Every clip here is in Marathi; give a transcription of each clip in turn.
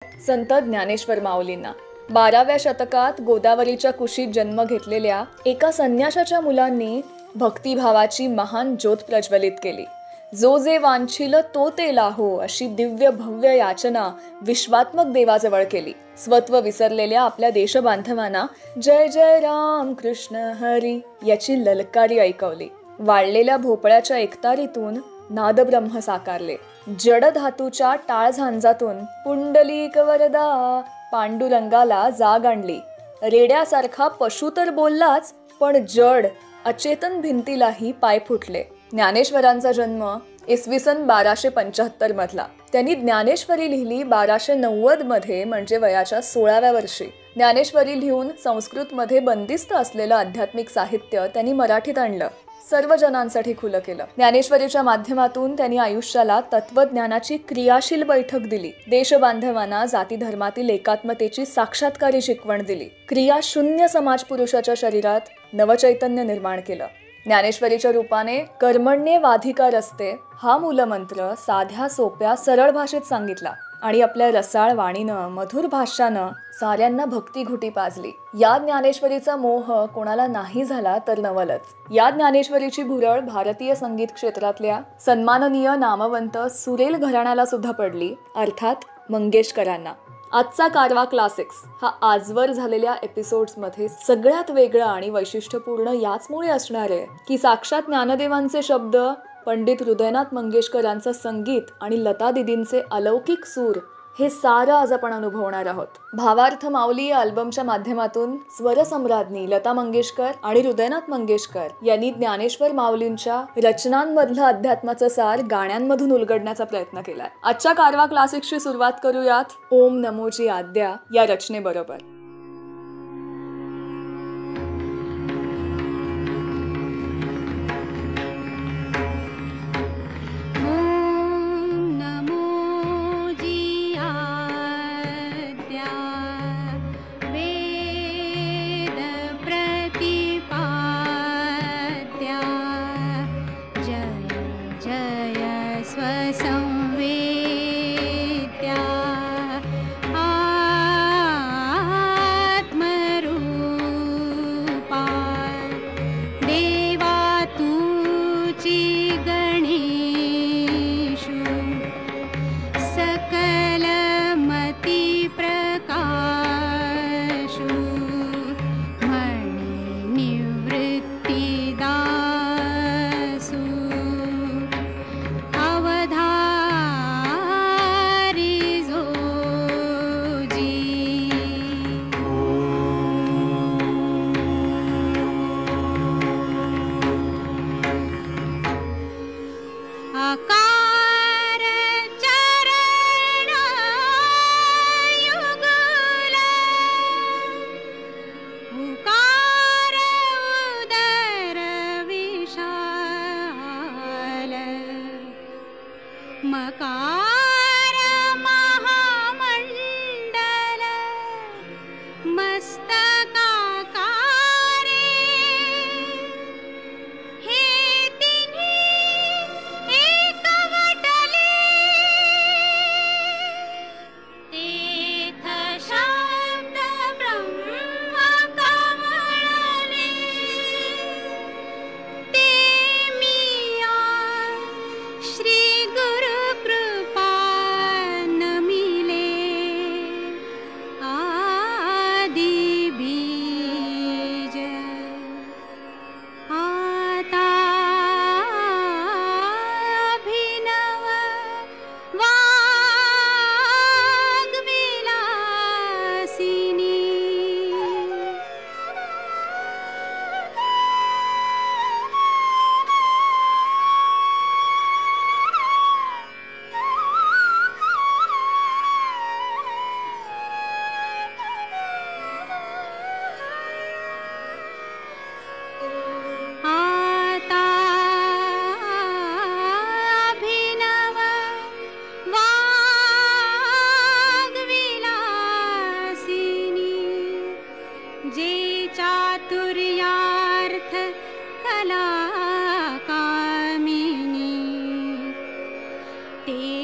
संत ज्ञानेश्वर माऊलींना 12व्या शतकात गोदावरीच्या कुशीत जन्म घेतलेल्या एका संन्याशाच्या मुलांनी भक्तिभावाची महान ज्योत प्रज्वलित केली. जो जे वांछिल तो ते लाहो अशी दिव्य भव्य याचना विश्वात्मक देवाजवळ केली. स्वत्व विसरलेल्या आपल्या देशबांधवांना जय जय राम कृष्ण हरी याची ललकारी ऐकवली. वाळलेल्या भोपळ्याच्या एकतारीतून नादब्रह्म साकारले. जड धातूच्या टाळझांजातून पुंडलिक वरदा पांडुरंगाला जाग आणली. रेड्यासारखा पशु तर बोललाच, पण जड अचेतन भिंतीलाही पाय फुटले. ज्ञानेश्वरांचा जन्म इसवी सन 1275 मधला. त्यांनी ज्ञानेश्वरी लिहिली 1290 मध्ये, म्हणजे वयाच्या 16व्या वर्षी. ज्ञानेश्वरी लिहून संस्कृतमध्ये बंदिस्त असलेलं आध्यात्मिक साहित्य त्यांनी मराठीत आणलं, सर्व जनांसाठी खुलं केलं. ज्ञानेश्वरीच्या माध्यमातून त्यांनी आयुष्याला तत्वज्ञानाची क्रियाशील बैठक दिली. देशबांधवांना जाती धर्मातील एकात्मतेची साक्षात्कारी शिकवण दिली. क्रियाशून्य समाज पुरुषाच्या शरीरात नवचैतन्य निर्माण केलं. ज्ञानेश्वरीच्या रूपाने कर्मण्येवाधिकारस्ते हा मूलमंत्र साध्या सोप्या सरळ भाषेत सांगितला आणि आपल्या रसाळ वाणीनं मधुर भाष्यानं साऱ्यांना भक्ती घुटी पाजली. या ज्ञानेश्वरीचा मोह कोणाला नाही झाला तर नवलच. या ज्ञानेश्वरीची भुरळ भारतीय संगीत क्षेत्रातल्या सन्माननीय नामवंत सुरेल घराण्याला सुद्धा पडली, अर्थात मंगेशकरांना. आजचा कारवा क्लासिक्स हा आजवर झालेल्या एपिसोड्समध्ये सगळ्यात वेगळा आणि वैशिष्ट्यपूर्ण याचमुळे असणार आहे की साक्षात ज्ञानदेवांचे शब्द, पंडित हृदयनाथ मंगेशकरांचं संगीत आणि लता दिदींचे अलौकिक सूर हे सारं आज आपण अनुभवणार आहोत. भावार्थ माऊली या अल्बमच्या माध्यमातून स्वरसम्राज्ञी लता मंगेशकर आणि हृदयनाथ मंगेशकर यांनी ज्ञानेश्वर माऊलींच्या रचनांमधलं अध्यात्माचं सार गाण्यांमधून उलगडण्याचा प्रयत्न केलाय. आजच्या कारवा क्लासिक्सची सुरुवात करूयात ओम नमोजी आद्या या रचनेबरोबर.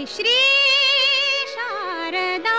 श्री शारदा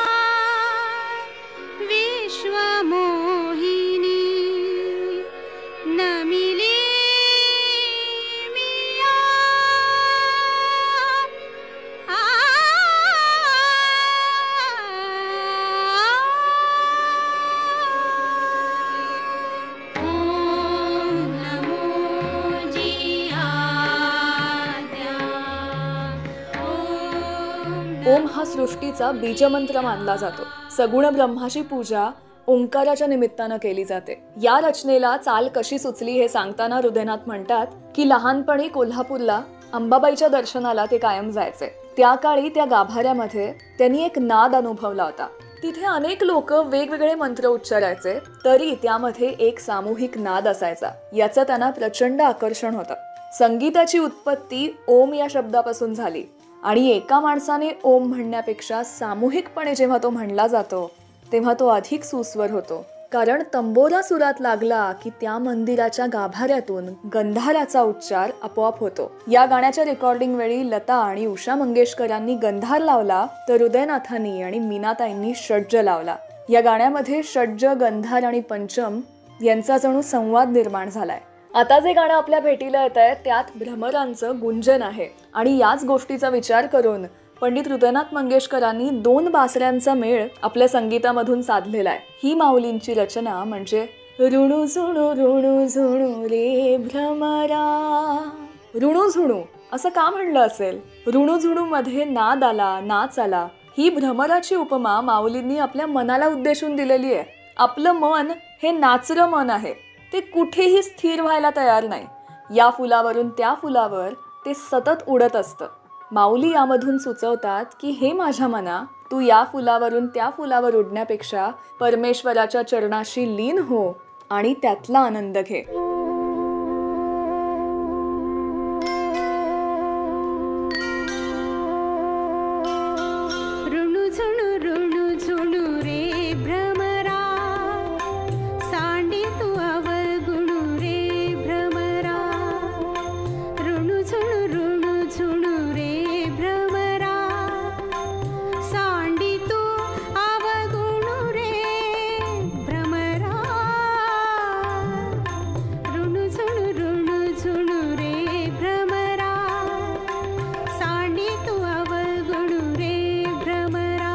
ओम हा सृष्टीचा बीजमंत्र मानला जातो. सगुण ब्रह्माची पूजा ओंकाराच्या निमित्तानं केली जाते. या रचनेला चाल कशी सुचली हे सांगताना हृदयनाथ म्हणतात की लहानपणी कोल्हापूरला अंबाबाईच्या दर्शनाला ते कायम जायचे. त्या काळी त्या गाभाऱ्यामध्ये त्यांनी एक नाद अनुभवला होता. तिथे अनेक लोक वेगवेगळे मंत्र उच्चारायचे, तरी त्यामध्ये एक सामूहिक नाद असायचा. याचं त्यांना प्रचंड आकर्षण होतं. संगीताची उत्पत्ती ओम या शब्दापासून झाली आणि एका माणसाने ओम म्हणण्यापेक्षा सामूहिकपणे जेव्हा तो म्हणला जातो तेव्हा तो अधिक सुस्वर होतो. कारण तंबोरा सुरात लागला की त्या मंदिराच्या गाभाऱ्यातून गंधाराचा उच्चार आपोआप होतो. या गाण्याच्या रेकॉर्डिंग वेळी लता आणि उषा मंगेशकरांनी गंधार लावला, तर हृदयनाथांनी आणि मीनाताईंनी षड्ज लावला. या गाण्यामध्ये षड्ज, गंधार आणि पंचम यांचा जणू संवाद निर्माण झालाय. आता जे गाणं आपल्या भेटीला येत आहे त्यात भ्रमरांचं गुंजन आहे आणि याच गोष्टीचा विचार करून पंडित हृदयनाथ मंगेशकरांनी 2 बासऱ्यांचा मेळ आपल्या संगीतामधून साधलेला आहे. ही माऊलींची रचना म्हणजे ऋणू झुणू रे भ्रमरा. ऋणू झुणू असं का म्हणलं असेल? ऋणू झुणू मध्ये नाद आला, नाच आला. ही भ्रमराची उपमा माऊलींनी आपल्या मनाला उद्देशून दिलेली आहे. आपलं मन हे नाचरं मन आहे. ते कुठेही स्थिर व्हायला तयार नाही. या फुलावरून त्या फुलावर ते सतत उडत असतं. माऊली यामधून सुचवतात की हे माझ्या मना, तू या फुलावरून त्या फुलावर उडण्यापेक्षा परमेश्वराच्या चरणाशी लीन हो आणि त्यातला आनंद घे. ऋणू झुणू रे भ्रमरा, सांडी तू अवगुणू रे भ्रमरा. ऋणू झुणू रे भ्रमरा, सांडी तू अवगुणू रे भ्रमरा. ऋणू झुणू रे भ्रमरा, सांडी तू अवगुणू रे भ्रमरा.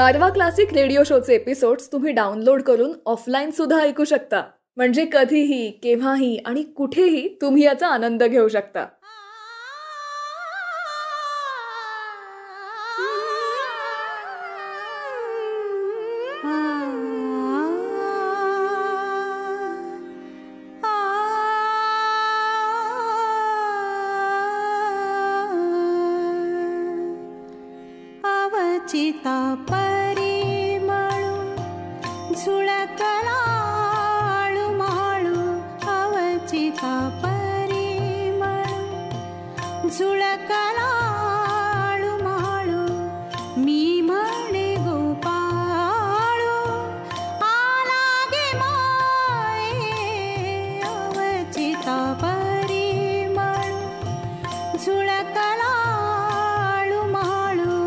कारवा क्लासिक रेडिओ शोचे एपिसोड्स तुम्ही डाउनलोड करून ऑफलाईन सुद्धा ऐकू शकता. म्हणजे कधीही, केव्हाही आणि कुठेही तुम्ही याचा आनंद घेऊ शकता. चिता परिमळू झुळकलाळू माळू अवचिता परिमळू झुळकलाळू माळू मी म्हणे गोपाळू आलागे माये अवचिता परिमळू झुळकलाळू माळू.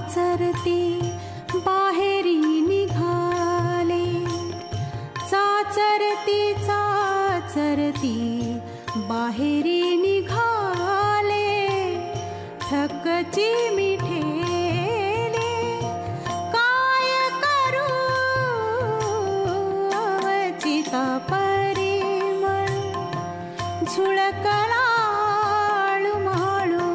चाचरती बाहेरी निघाले चाचरती बाहेरी निघाले ठकची मिठेले काय करू अवचिता परिमळ झुळकलाळू माळू.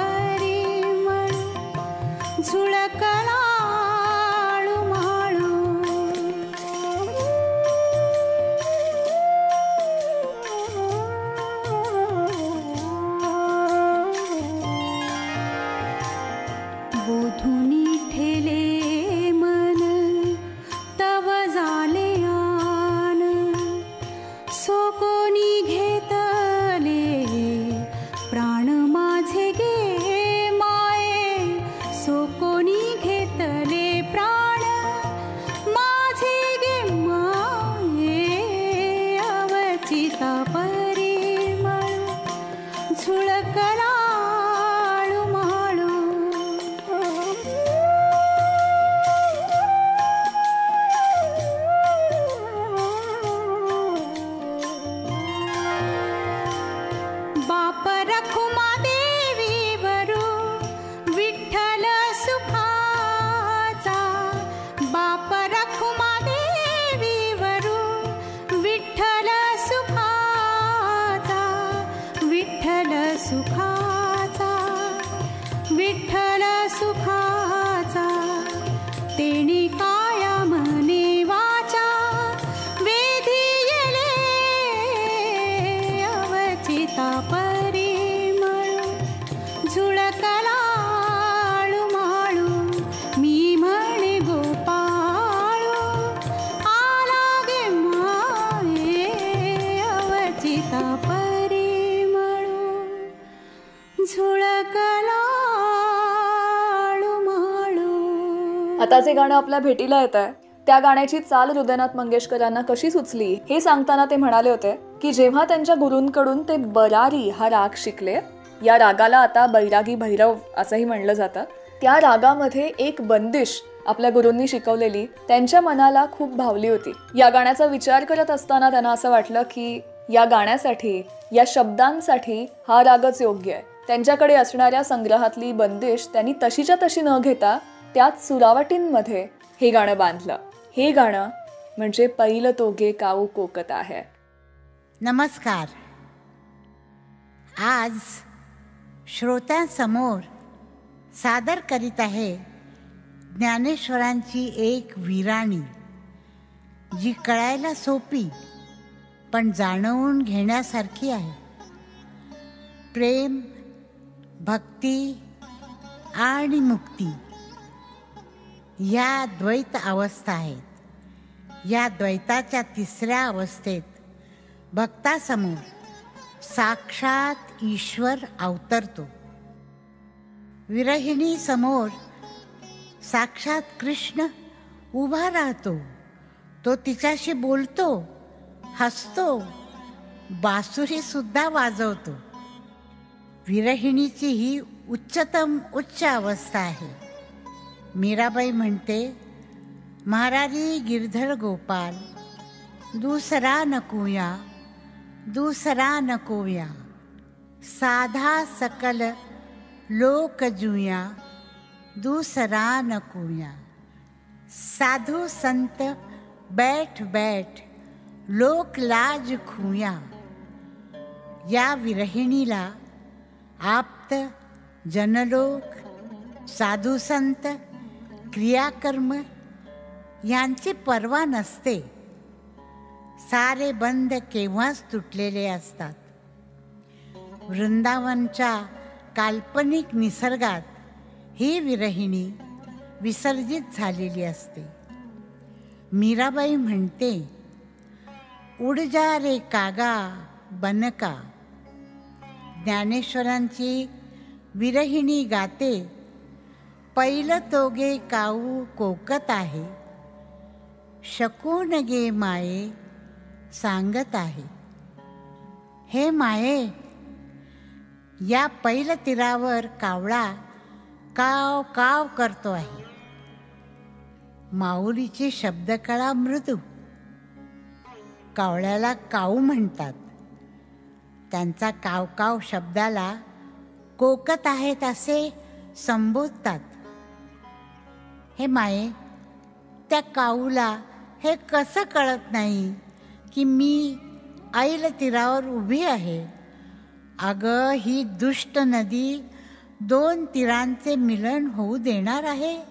परिमळ झुळकलाळू माळू. बोधुनी ठेले मन तव झाले आन सोकोनी घेतले प्राण माझे गे माये सोकोनी घेतले प्राण माझे गे माये अवचिता परिमळ झुळकलाळू माळू. बाप रखुमा देवी वरू विठ्ठल सुखाचा बाप रखुमा देवी वरू विठ्ठल सुखाचा विठ्ठल सुखाचा विठ्ठल सुखाचा तेणी काया म्हणे वाचा वेधियले अवचिता परिमळ झुळकलाळू माळू मी म्हणे गोपाळू आलागे माये अवचिता परिमळू झुळकलाळू माळू. आता जे गाणं आपल्या भेटीला येत आहे त्या गाण्याची चाल हृदयनाथ मंगेशकरांना कशी सुचली हे सांगताना ते म्हणाले होते की जेव्हा त्यांच्या गुरूंकडून ते बरारी हा राग शिकले, या रागाला आता बैरागी भैरव असंही म्हणलं जातं, त्या रागामध्ये एक बंदिश आपल्या गुरूंनी शिकवलेली त्यांच्या मनाला खूप भावली होती. या गाण्याचा विचार करत असताना त्यांना असं वाटलं की या गाण्यासाठी, या शब्दांसाठी हा रागच योग्य आहे. त्यांच्याकडे असणाऱ्या संग्रहातली बंदिश त्यांनी तशीच्या तशी न घेता त्याच सुरावटींमध्ये हे गाणं बांधलं. हे गाणं म्हणजे पहिलं तोगे काऊ कोकत आहे. नमस्कार. आज श्रोत्यांसमोर सादर करीत आहे ज्ञानेश्वरांची एक विराणी, जी कळायला सोपी पण जाणवून घेण्यासारखी आहे. प्रेम, भक्ती, आणि मुक्ती या द्वैत अवस्था आहेत. या द्वैताच्या तिसऱ्या अवस्थेत भक्तासमोर साक्षात ईश्वर अवतरतो. विरहिणी समोर साक्षात कृष्ण उभा राहतो. तो तिच्याशी बोलतो, हसतो, बासुरी सुद्धा वाजवतो. विरहिणीची ही उच्चतम उच्च अवस्था आहे. मीराबाई म्हणते, महारारी गिरधर गोपाल दूसरा नकोया, दूसरा नकोया, साधा सकल लोक जुया, दूसरा नकोया. साधु संत बैठ बैठ लोक लाज खुया. या विरहिणीला आप्त, जनलोक, साधू संत, क्रियाकर्म यांची पर्वा नसते. सारे बंध केव्हाच तुटलेले असतात. वृंदावनच्या काल्पनिक निसर्गात ही विरहिणी विसर्जित झालेली असते. मीराबाई म्हणते, उड जा रे कागा बनका. ज्ञानेश्वरांची विरहिणी गाते, पैल तोगे काऊ कोकत आहे, शकून गे माये सांगत आहे. हे माये, या पैल तीरावर कावळा काव काव करतो आहे. माऊलीची शब्दकळा मृदू. कावळ्याला काऊ म्हणतात. त्यांचा काव काव शब्दाला कोकत आहेत असे संबोधतात. हे माये, त्या काऊला हे कसं कळत नाही की मी ऐल तीरावर उभी आहे. अगं, ही दुष्ट नदी दोन तीरांचे मिलन होऊ देणार आहे.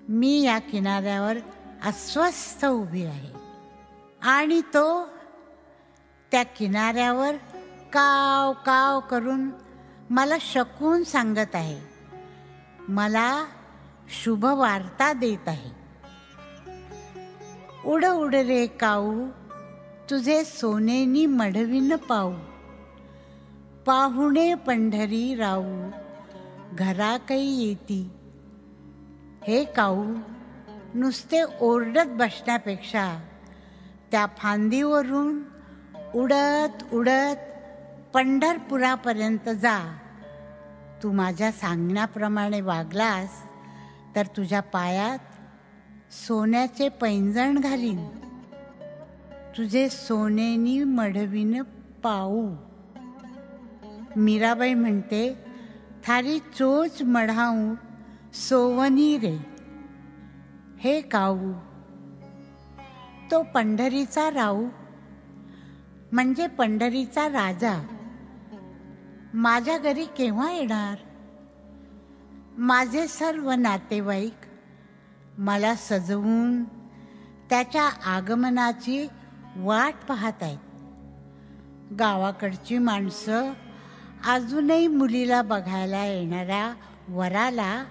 मी या किनाऱ्यावर अस्वस्थ उभी आहे आणि तो त्या किनाऱ्यावर काव काव करून मला शकून सांगत आहे, मला शुभ वार्ता देत आहे. उड उड रे काऊ, तुझे सोनेनी मढविन पाऊ, पाहुणे पंढरी राऊ, घरा काही येती. हे काऊ, नुसते ओरडत बसण्यापेक्षा त्या फांदीवरून उडत उडत पंढरपुरापर्यंत जा. तू माझ्या सांगण्याप्रमाणे वागलास तर तुझ्या पायात सोन्याचे पैंजण घालीन, तुझे सोनेनी मढविन पाऊ. मीराबाई म्हणते, थारी चोच मढाऊ सोवनी रे. हे काऊ, तो पंढरीचा राऊ म्हणजे पंढरीचा राजा माझ्या घरी केव्हा येणार? माझे सर्व नातेवाईक मला सजवून त्याच्या आगमनाची वाट पाहत आहेत. गावाकडची माणसं अजूनही मुलीला बघायला येणाऱ्या वराला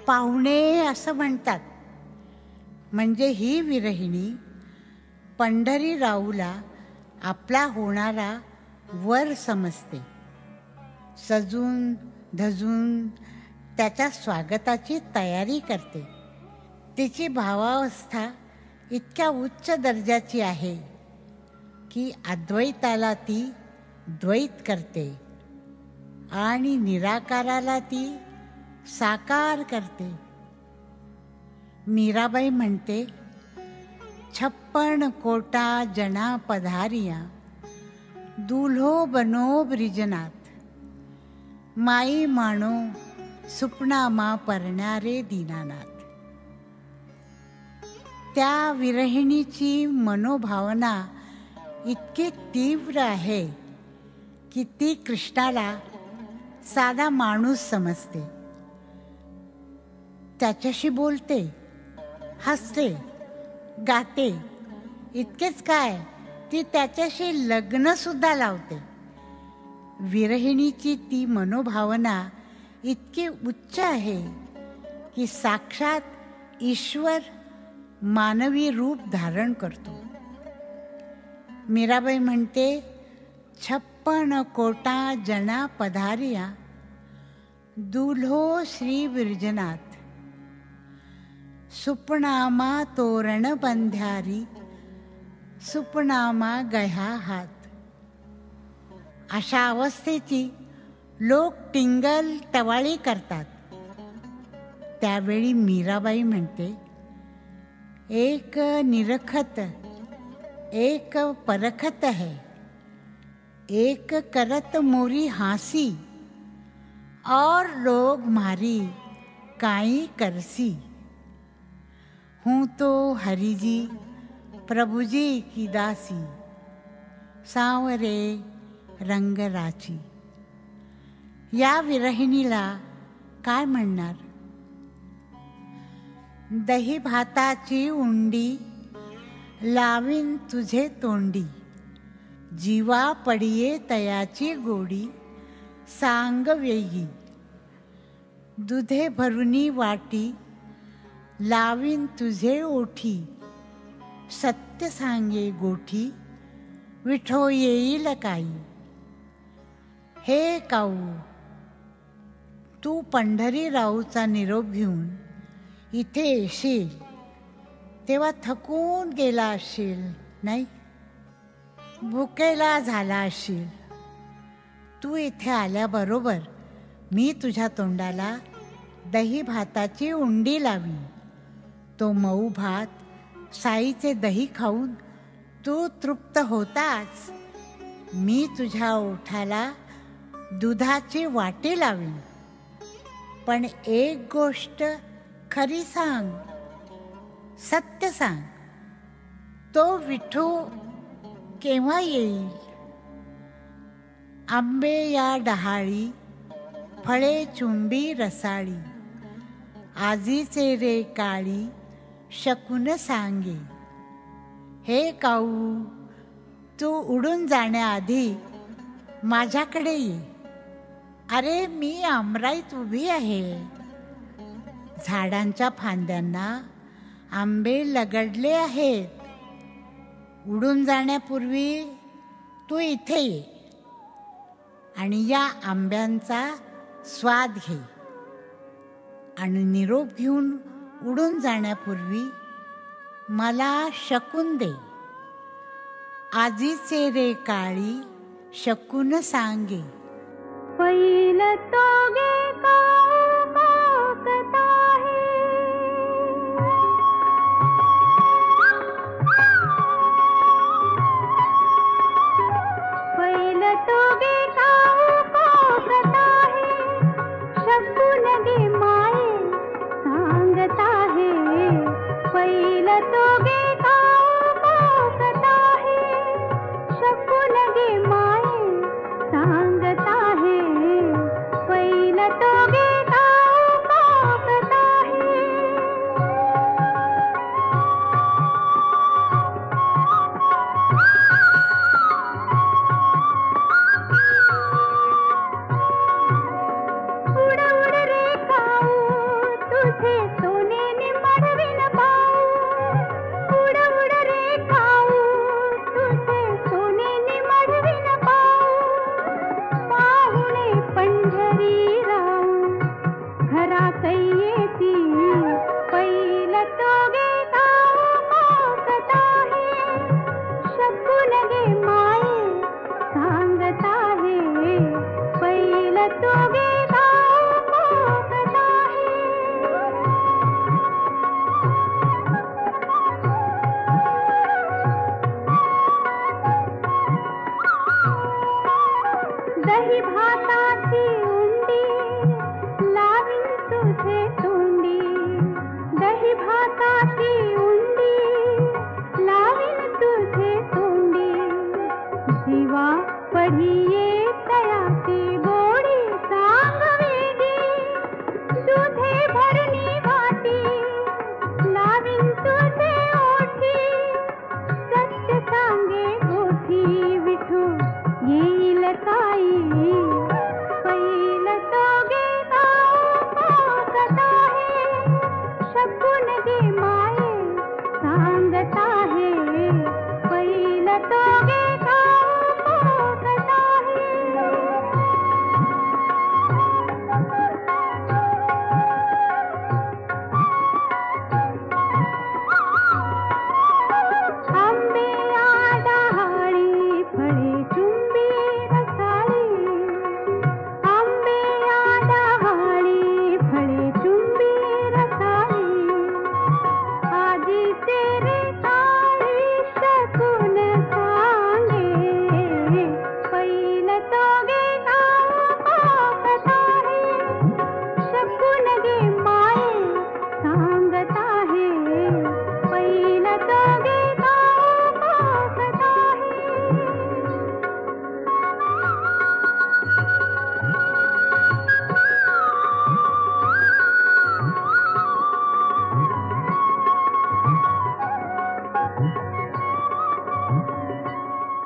पाहुणे असं म्हणतात. म्हणजे ही विरहिणी पंढरी राऊला आपला होणारा वर समजते. सजून धजून त्याच्या स्वागताची तयारी करते. तिची भावावस्था इतक्या उच्च दर्जाची आहे की अद्वैताला ती द्वैत करते आणि निराकाराला ती साकार करते. मीराबाई म्हणते, 56 कोटा जना पधारिया, दुल्हो बनो ब्रिजनाथ, माई माणो सुपना मा परणारे दीनानाथ. त्या विरहिणीची मनोभावना इतकी तीव्र आहे की ती कृष्णाला साधा माणूस समजते. त्याच्याशी बोलते, हसते, गाते. इतकेच काय, ती त्याच्याशी लग्न सुद्धा लावते. विरहिणीची ती मनोभावना इतकी उच्च आहे की साक्षात ईश्वर मानवी रूप धारण करतो. मीराबाई म्हणते, 56 कोटा जना पधारिया दुल्हो श्री विरजनाथ, सुपनामा तोरण बंध्यारी, सुपनामा गह्या हात. अशा अवस्थेची लोक टिंगल टवाळी करतात. त्यावेळी मीराबाई म्हणते, एक निरखत एक परखत है, एक करत मोरी हासी, और लोग मारी काई करसी. हूँ तो हरि जी प्रभु जी की दासी, सांवरे रंग राची. या विरहिणीला काय म्हणणार? दही भाताची उंडी लावीन तुझे तोंडी, जीवा पडिये तयाची गोडी, सांग वेगी. दुधे भरुनी वाटी लावीन तुझे ओठी, सत्य सांगे गोठी, विठो येईल काही. हे काऊ, तू पंढरीरावचा निरोप घेऊन इथे येशील तेव्हा थकून गेला असशील, नाही? भुकेला झाला असशील. तू इथे आल्याबरोबर मी तुझ्या तोंडाला दही भाताची उंडी लावी. तो मऊ भात, साईचे दही खाऊन तू तृप्त होताच. मी तुझ्या ओठाला दुधाची वाटी लावीन. पण एक गोष्ट खरी सांग, सत्य सांग, तो विठू केव्हा येईल? आंबे या डहाळी, फळे चुंबी रसाळी, आजीचे रे काळी, शकून सांगे. हे काऊ, तू उडून जाण्याआधी माझ्याकडे ये. अरे, मी आमराईत उभी आहे. झाडांच्या फांद्यांना आंबे लगडले आहेत. उडून जाण्यापूर्वी तू इथे ये आणि या आंब्यांचा स्वाद घे. आणि निरोप घेऊन उडून जाण्यापूर्वी मला शकून दे. आजीचे रे काळी, शकून सांगे. पैल तोगे काऊ काकता है, पैल तोगे काऊ काकता है, शकून गे माये सांगता है. पैल तोगे काऊ काकता है, शकून गे माये सांगता है. पैल तोगे काऊ काकता है. उड उड रे काऊ, तुझे सोनेने मढविन पाऊ.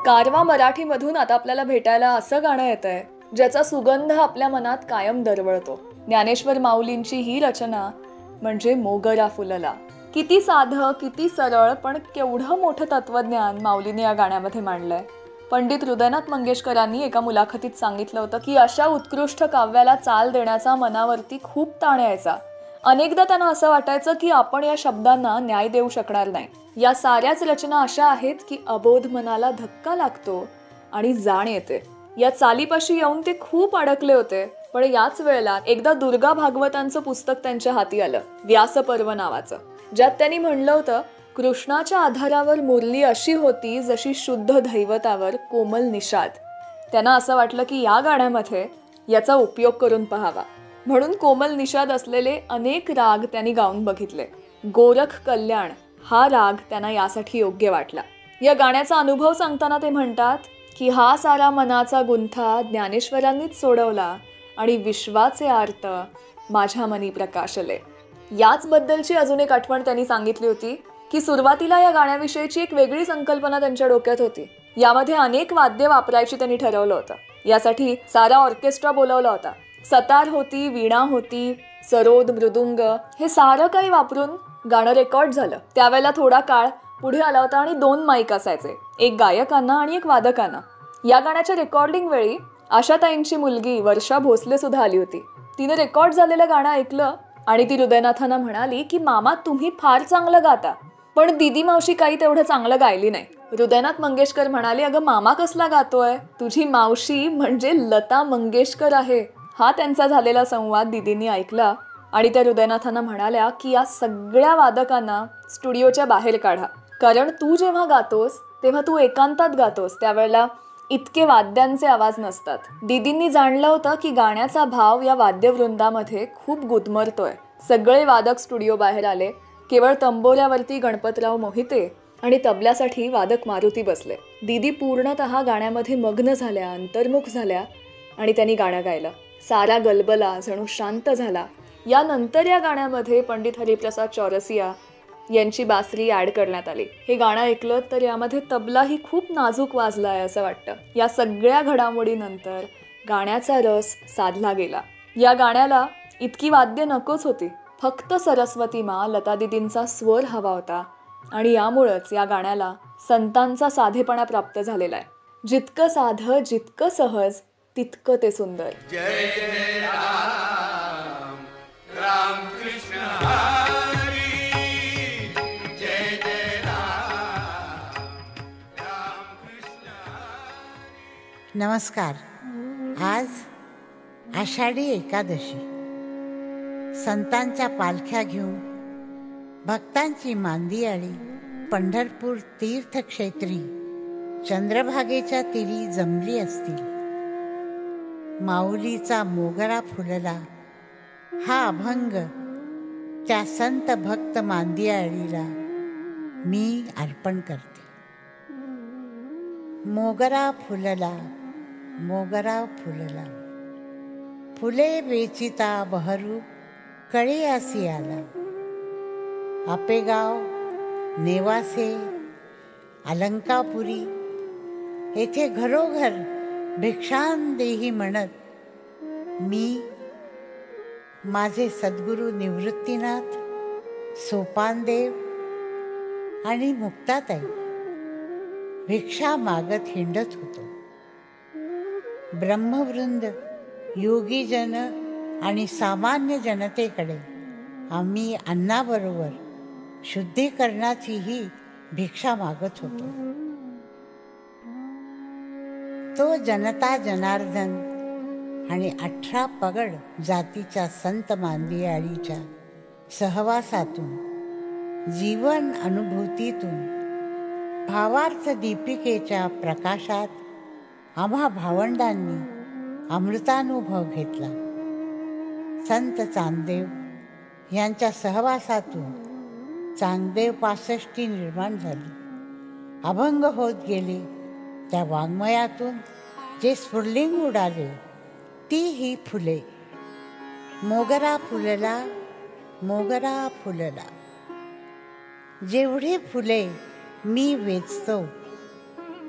कारवा मराठीमधून आता आपल्याला भेटायला असं गाणं येत आहे ज्याचा सुगंध आपल्या मनात कायम दरवळतो. ज्ञानेश्वर माऊलींची ही रचना म्हणजे मोगरा फुलला. किती साधं, किती सरळ, पण केवढं मोठं तत्वज्ञान माऊलीने या गाण्यामध्ये मांडलंय. पंडित हृदयनाथ मंगेशकरांनी एका मुलाखतीत सांगितलं होतं की अशा उत्कृष्ट काव्याला चाल देण्याचा मनावरती खूप ताण यायचा. अनेकदा त्यांना असं वाटायचं की आपण या शब्दांना न्याय देऊ शकणार नाही. या साऱ्याच रचना अशा आहेत की अबोध मनाला धक्का लागतो आणि जाण येते. या चालीपाशी येऊन ते खूप अडकले होते. पण याच वेळेला एकदा दुर्गा भागवतांचं पुस्तक त्यांच्या हाती आलं, व्यासपर्व नावाचं, ज्यात त्यांनी म्हणलं होतं, कृष्णाच्या आधारावर मुरली अशी होती जशी शुद्ध दैवतावर कोमल निषाद. त्यांना असं वाटलं की या गाण्यामध्ये याचा उपयोग करून पहावा. म्हणून कोमल निषाद असलेले अनेक राग त्यांनी गाऊन बघितले. गोरख कल्याण हा राग त्यांना यासाठी योग्य वाटला. या गाण्याचा अनुभव सांगताना ते म्हणतात की हा सारा मनाचा गुंथा ज्ञानेश्वरांनीच सोडवला आणि विश्वाचे आर्त माझ्या मनी प्रकाशले. याच बद्दलची अजून एक आठवण त्यांनी सांगितली होती की सुरुवातीला या गाण्याविषयीची एक वेगळी संकल्पना त्यांच्या डोक्यात होती. यामध्ये अनेक वाद्य वापरायची त्यांनी ठरवलं होतं. यासाठी सारा ऑर्केस्ट्रा बोलवला होता. सतार होती, वीणा होती, सरोद, मृदुंग, हे सारं काही वापरून गाणं रेकॉर्ड झालं. त्यावेळेला थोडा काळ पुढे आला होता आणि 2 माईक असायचे, एक गायकांना आणि एक वादकांना. या गाण्याच्या रेकॉर्डिंग वेळी आशाताईंची मुलगी वर्षा भोसले सुद्धा आली होती. तिने रेकॉर्ड झालेलं गाणं ऐकलं आणि ती हृदयनाथांना म्हणाली की मामा तुम्ही फार चांगलं गाता, पण दीदी मावशी काही तेवढं चांगलं गायली नाही. हृदयनाथ मंगेशकर म्हणाले, अगं मामा कसला गातोय, तुझी मावशी म्हणजे लता मंगेशकर आहे. हा त्यांचा झालेला संवाद दीदींनी ऐकला आणि त्या हृदयनाथांना म्हणाल्या की या सगळ्या वादकांना स्टुडिओच्या बाहेर काढा, कारण तू जेव्हा गातोस तेव्हा तू एकांतात गातोस, त्यावेळेला इतके वाद्यांचे आवाज नसतात. दीदींनी जाणलं होतं की गाण्याचा भाव या वाद्यवृंदामध्ये खूप गुदमरतोय. सगळे वादक स्टुडिओ बाहेर आले. केवळ तंबोऱ्यावरती गणपतराव मोहिते आणि तबल्यासाठी वादक मारुती बसले. दीदी पूर्णतः गाण्यामध्ये मग्न झाल्या, अंतर्मुख झाल्या आणि त्यांनी गाणं गायलं. सारा गलबला जणू शांत झाला. यानंतर या गाण्यामध्ये पंडित हरिप्रसाद चौरसिया यांची बासरी ॲड करण्यात आली. हे गाणं ऐकलं तर यामध्ये तबलाही खूप नाजूक वाजला आहे असं वाटतं. या सगळ्या घडामोडीनंतर गाण्याचा रस साधला गेला. या गाण्याला इतकी वाद्य नकोच होती, फक्त सरस्वती मा, लता दीदींचा स्वर हवा होता आणि यामुळंच या गाण्याला संतांचा साधेपणा प्राप्त झालेला आहे. जितकं साधं, जितकं सहज, तितकं ते सुंदर. जय जय राम, राम कृष्ण हरी, जय जय राम, राम कृष्ण हरी. नमस्कार. आज आषाढी एकादशी. संतांच्या पालख्या घेऊन भक्तांची मांदियाळी पंढरपूर तीर्थक्षेत्री चंद्रभागेच्या तीरी जमली असतील. माऊलीचा मोगरा फुलला हा अभंग त्या संत भक्त मांदियाळीला मी अर्पण करते. मोगरा फुलला, मोगरा फुलला, फुले वेचिता बहरू कळे असी आला. आपेगाव, नेवासे, अलंकापुरी येथे घरोघर भिक्षांदेही म्हणत मी माझे सद्गुरू निवृत्तीनाथ, सोपानदेव आणि मुक्ताताई भिक्षा मागत हिंडत होतो. ब्रह्मवृंद, योगीजन आणि सामान्य जनतेकडे आम्ही अन्नाबरोबर शुद्धीकरणाचीही भिक्षा मागत होतो. तो जनता जनार्दन आणि 18 पगड जातीच्या संत मांदियाळीच्या सहवासातून, जीवन अनुभूतीतून, भावार्थ दीपिकेच्या प्रकाशात आम्हा भावंडांनी अमृतानुभव घेतला. संत चांगदेव यांच्या सहवासातून चांगदेव 65 निर्माण झाली. अभंग होत गेले. त्या वाङ्मयातून जे स्फुल्लिंग उडाले ती ही फुले. मोगरा फुलला, मोगरा फुलला, जेवढी फुले मी वेचतो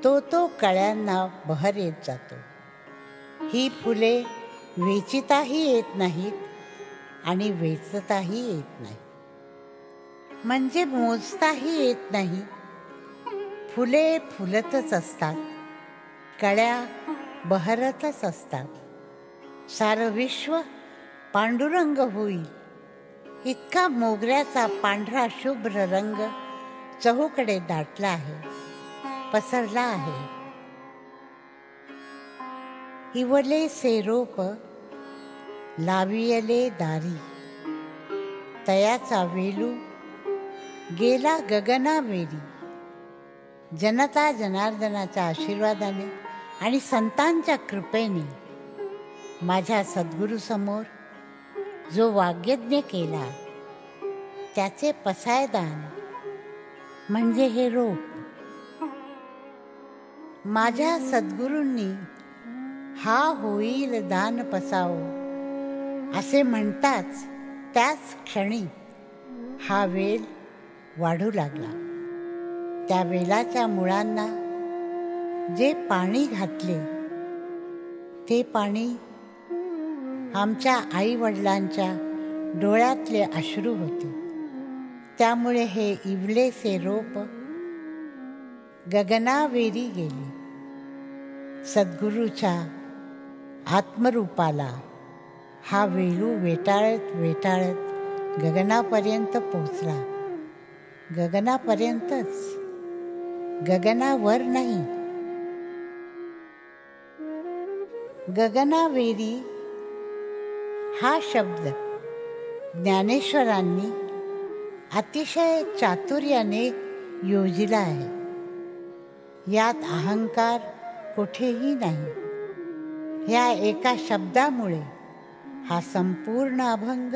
तो कळ्यांना बहर येत जातो. ही फुले वेचिताही येत नाहीत आणि वेचताही येत नाही, म्हणजे मोजताही येत नाही. फुले फुलतच असतात, कळ्या बहरतच असतात. सारं विश्व पांडुरंग होईल इतका मोगऱ्याचा पांढरा शुभ्र रंग चहूकडे दाटला आहे, पसरला आहे. इवले से रोप लावियले दारी, तयाचा वेलू गेला गगनावेरी. जनता जनार्दनाच्या आशीर्वादाने आणि संतांच्या कृपेने माझ्या सद्गुरूसमोर जो वाग्यज्ञ केला त्याचे पसायदान म्हणजे हे रोप. माझ्या सद्गुरूंनी हा होईल दान पसावो असे म्हणताच त्याच क्षणी हा वेल वाढू लागला. त्या वेलाच्या मुळांना जे पाणी घातले ते पाणी आमच्या आईवडिलांच्या डोळ्यातले अश्रू होते. त्यामुळे हे इवलेसे रोप गगनावेरी गेले. सद्गुरूच्या आत्मरूपाला हा वेलू वेटाळत वेटाळत गगनापर्यंत पोचला. गगनापर्यंतच, गगनावर नाही. गगनावेरी हा शब्द ज्ञानेश्वरांनी अतिशय चातुर्याने योजिला आहे. यात अहंकार कुठेही नाही. ह्या एका शब्दामुळे हा संपूर्ण अभंग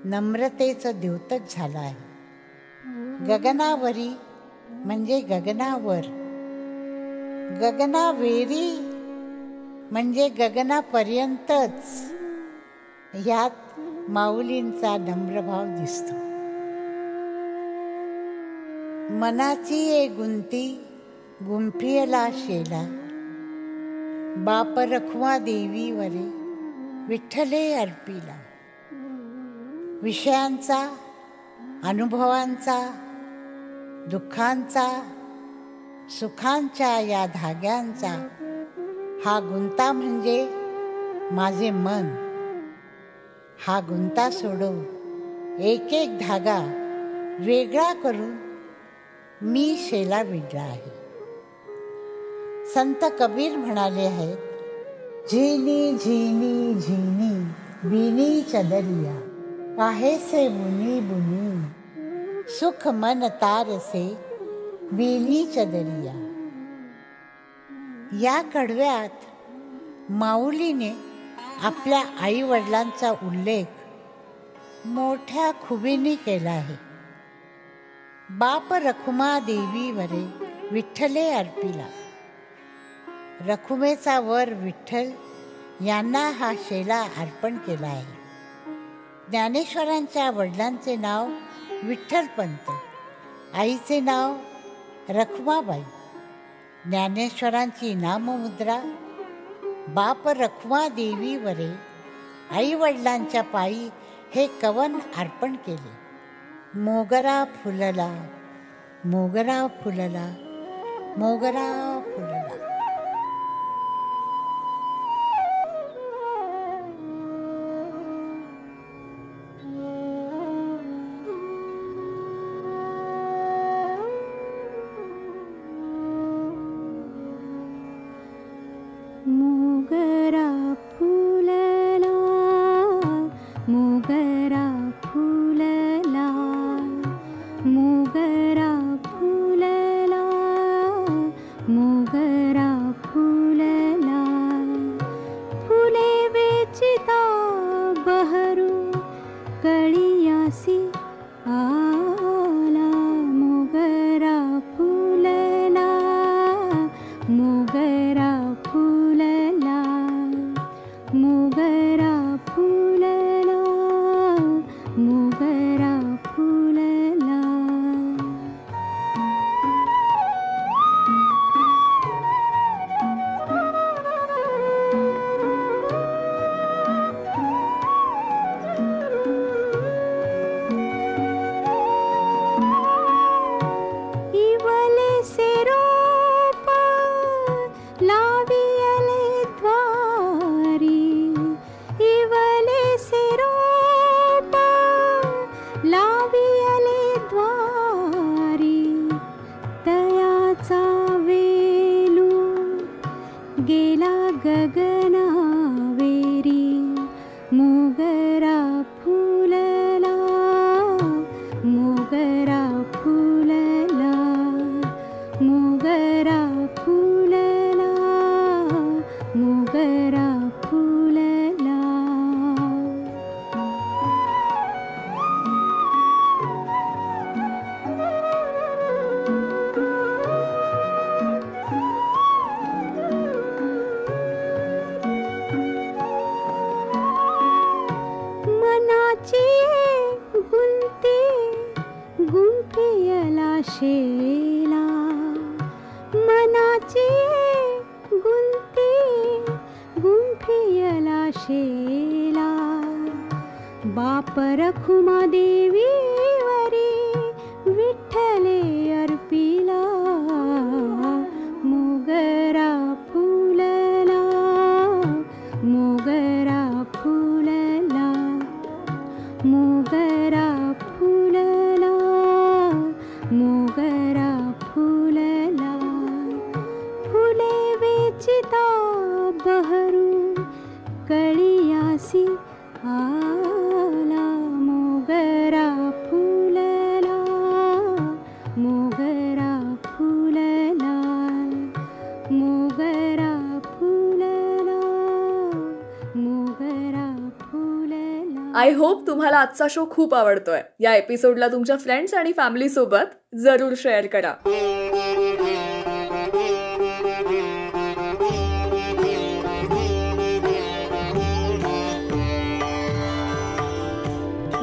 नम्रतेचं द्योतक झाला आहे. गगनावरी म्हणजे गगनावर, गगनावेरी म्हणजे गगनापर्यंतच. ह्यात माऊलींचा नम्रभाव दिसतो. मनाची ये गुंती गुंफियला शेला, बाप रखुमा देवी वरे विठ्ठले अर्पिला. विषयांचा, अनुभवांचा, दुःखांचा, सुखांच्या या धाग्यांचा हा गुंता म्हणजे माझे मन. हा गुंता सोडवून एक एक धागा वेगळा करून मी शेला विणला आहे. संत कबीर म्हणाले आहेत, झिनी झिनी झिनी बिनी चदरिया, काहेसे बुनी बुनी सुख मन तारसे बिनी चदरिया. या कडव्यात माऊलीने आपल्या आईवडिलांचा उल्लेख मोठ्या खुबीने केला आहे. बाप रखुमा देवी वरे विठ्ठले अर्पिला. रखुमेचा वर विठ्ठल यांना हा शेला अर्पण केला आहे. ज्ञानेश्वरांच्या वडिलांचे नाव विठ्ठलपंत, आईचे नाव रखुमाबाई. ज्ञानेश्वरांची नाममुद्रा बाप रखुमा देवी वरे. आईवडिलांच्या पायी हे कवन अर्पण केले. मोगरा फुलला, मोगरा फुलला, मोगरा फुलला. मोगरा फुलला, मोगरा फुलला, मोगरा फुलला, मोगरा वर्षेला बाप रखुमा देवीवरी विठ्ठले अर्पिला मोगरा फुलला मोगरा फुलला मोगरा फुलला मोगरा फुलला फुले वेचिता बहरू कळियासी आला मोगरा फुलला मोगरा फुलला मोगरा फुलला मोगरा फुलला. आय होप तुम्हाला आजचा शो खूप आवडतोय. या एपिसोडला तुमच्या फ्रेंड्स आणि फॅमिली सोबत जरूर शेअर करा.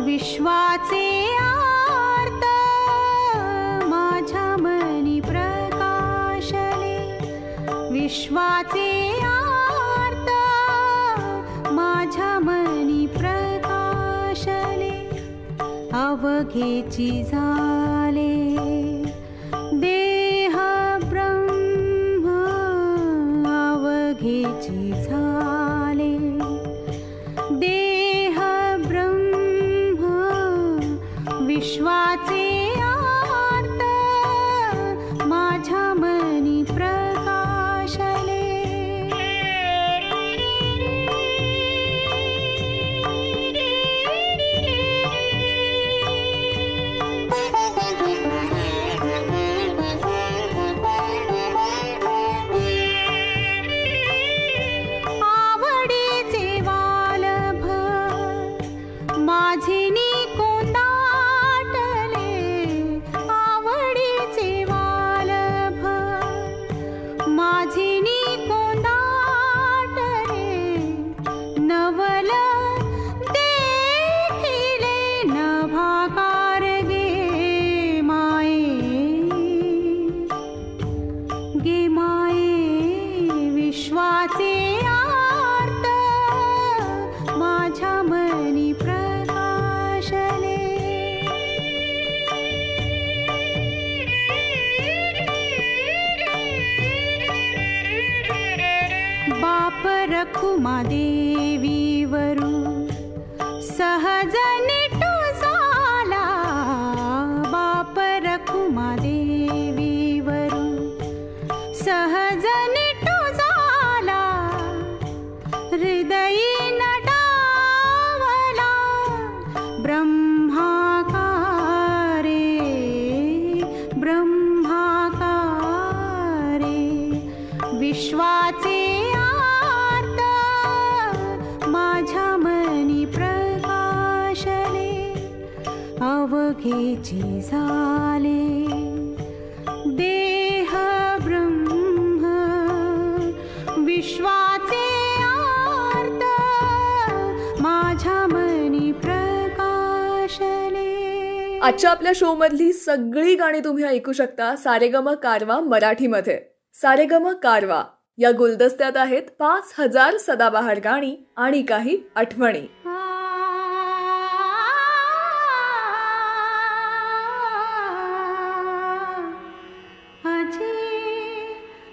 विश्वाचे आर्त माझ्या मनी प्रकाशले विश्वाचे आर्त माझ्या मनी प्रकाशले अवघेची झाले देह ब्रह्म अवघेची झाले देह ब्रह्म विश्वाचे आर्त माझ्या मनी प्रकाशले आवडीचे वालभ माझिनी कोंदाटले आवडीचे वालभ माझिनी कोंदाटले नवल देखिले नभाकार गे माये विश्वाचे आर्त माझ्या मनी प्रकाशले बाप रखुमा देवीवरू सहज निटू झाला बाप रखुमा देवीवरू सहज निटू झाला हृदयी नटावला ब्रह्माकारे विश्वाचे आर्त माझ्या मनी प्रकाशले अवघेची झाले देह ब्रह्म विश्वाचे आर्त माझ्या मनी प्रकाशले. आजच्या आपल्या शो मधली सगळी गाणी तुम्ही ऐकू शकता सारेगम कारवा मराठीमध्ये. सारेगम कारवा या गुलदस्त्यात आहेत 5000 सदाबहार गाणी आणि काही आठवणी.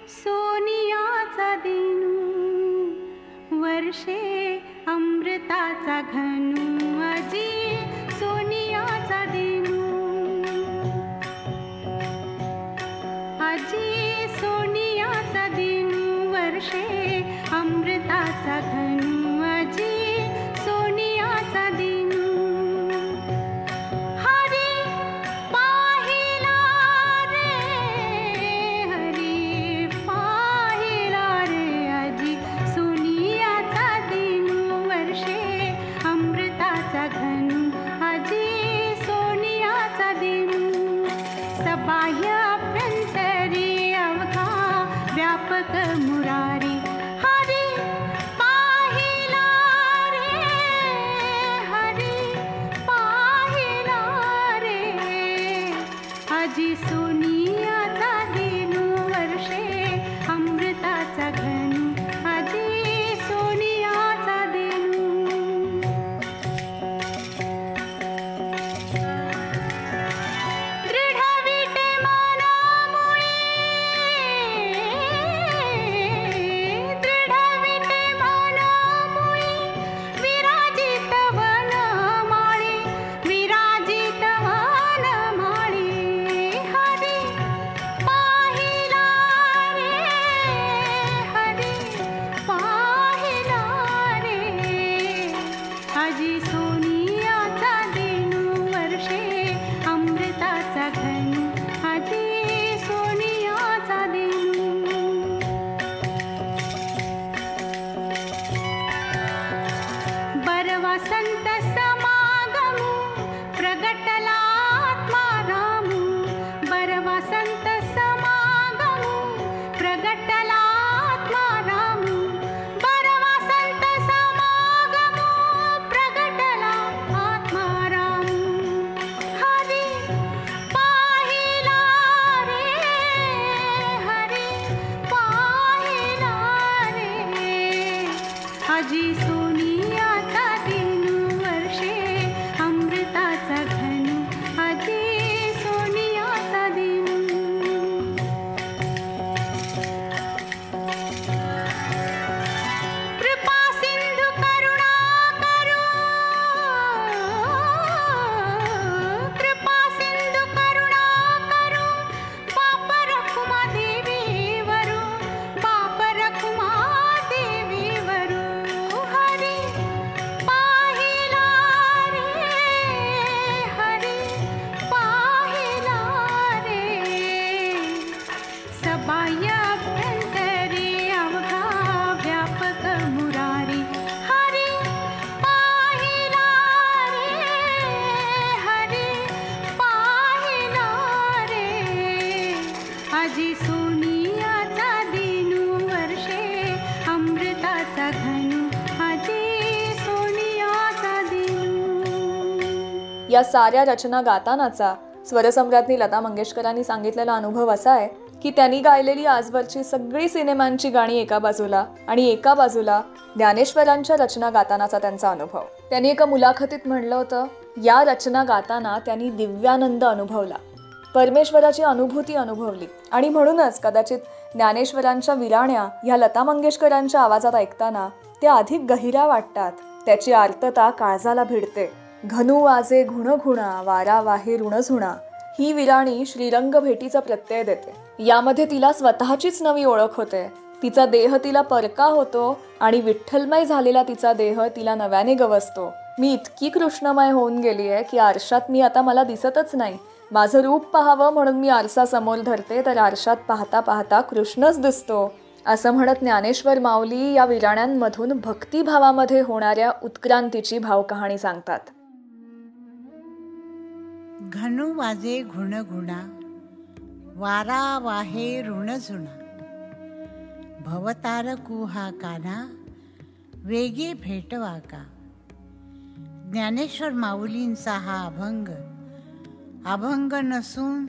सोनियाचा दिनू वर्षे अमृताचा घनू अजी सोनियाचा दिनू अजी सोनियाचा दिनू वर्षे अमृताचा घनू अजी सोनियाचा दिनू हरी पाहिला रे हरी पाहिला रे अजी सोनियाचा दिनू वर्षे अमृताचा घनू अजी सोनियाचा दिनू सबाह्य अभ्यंतरी अवघा व्यापक मुरारी हरी पाहिला रे हरी पाहिला रे अजी सोनियाचा दिनू वर्षे अमृताचा घनू अजी सोनियाचा दिनू संत समागमु प्रगटला आत्मारामु बरवा संत समागमु प्रगटला आत्मारामु हरी पाहिला रे हरी पाहिला रे आजी सोनियाचा दिनू वर्षे अमृताचा घनू आजी सोनियाचा दिनू कृपा सिंधू करुणा करू कृपा सिंधू करुणा करू बाप रखुमा देवी वरू बाप रखुमा देवी वरू हरी पाहिला रे हरी पाहिला रे सबाह्य अभ्यंतरी अवघा व्यापक मुरारी हरी पाहिला रे हरी पाहिला रे आजी सोनियाचा दिनू वर्षे अमृताचा घनू आजी सोनियाचा दिनू. या साऱ्या रचना गातानाचा स्वरसम्राज्ञी लता मंगेशकरांनी सांगितलेला अनुभव असा आहे की त्यांनी गायलेली आजवरची सगळी सिनेमांची गाणी एका बाजूला आणि एका बाजूला ज्ञानेश्वरांच्या रचना गातानाचा त्यांचा अनुभव. त्यांनी एका मुलाखतीत म्हणलं होतं, या रचना गाताना त्यांनी दिव्यानंद अनुभवला, परमेश्वराची अनुभूती अनुभवली आणि म्हणूनच कदाचित ज्ञानेश्वरांच्या विराण्या ह्या लता मंगेशकरांच्या आवाजात ऐकताना त्या अधिक गहिऱ्या वाटतात. त्याची आर्तता काळजाला भिडते. घनू वाजे घुणघुणा वारा वाहे ऋणझुणा ही विराणी श्रीरंग भेटीचा प्रत्यय देते. यामध्ये तिला स्वतःचीच नवी ओळख होते. तिचा देह तिला परका होतो आणि विठ्ठलमय झालेला तिचा देह तिला नव्याने गवसतो. मी इतकी कृष्णमय होऊन गेली आहे की आरशात मी आता मला दिसतच नाही. माझं रूप पाहावं म्हणून मी आरसा समोर धरते तर आरशात पाहता पाहता कृष्णच दिसतो, असं म्हणत ज्ञानेश्वर माऊली या विराण्यांमधून भक्तिभावामध्ये होणाऱ्या उत्क्रांतीची भावकहाणी सांगतात. घनु वाजे घुणघुणा वारा वाहे ऋणझुणा भवतारकू हा कान्हा वेगी भेटवा का. ज्ञानेश्वर माऊलींचा हा अभंग नसून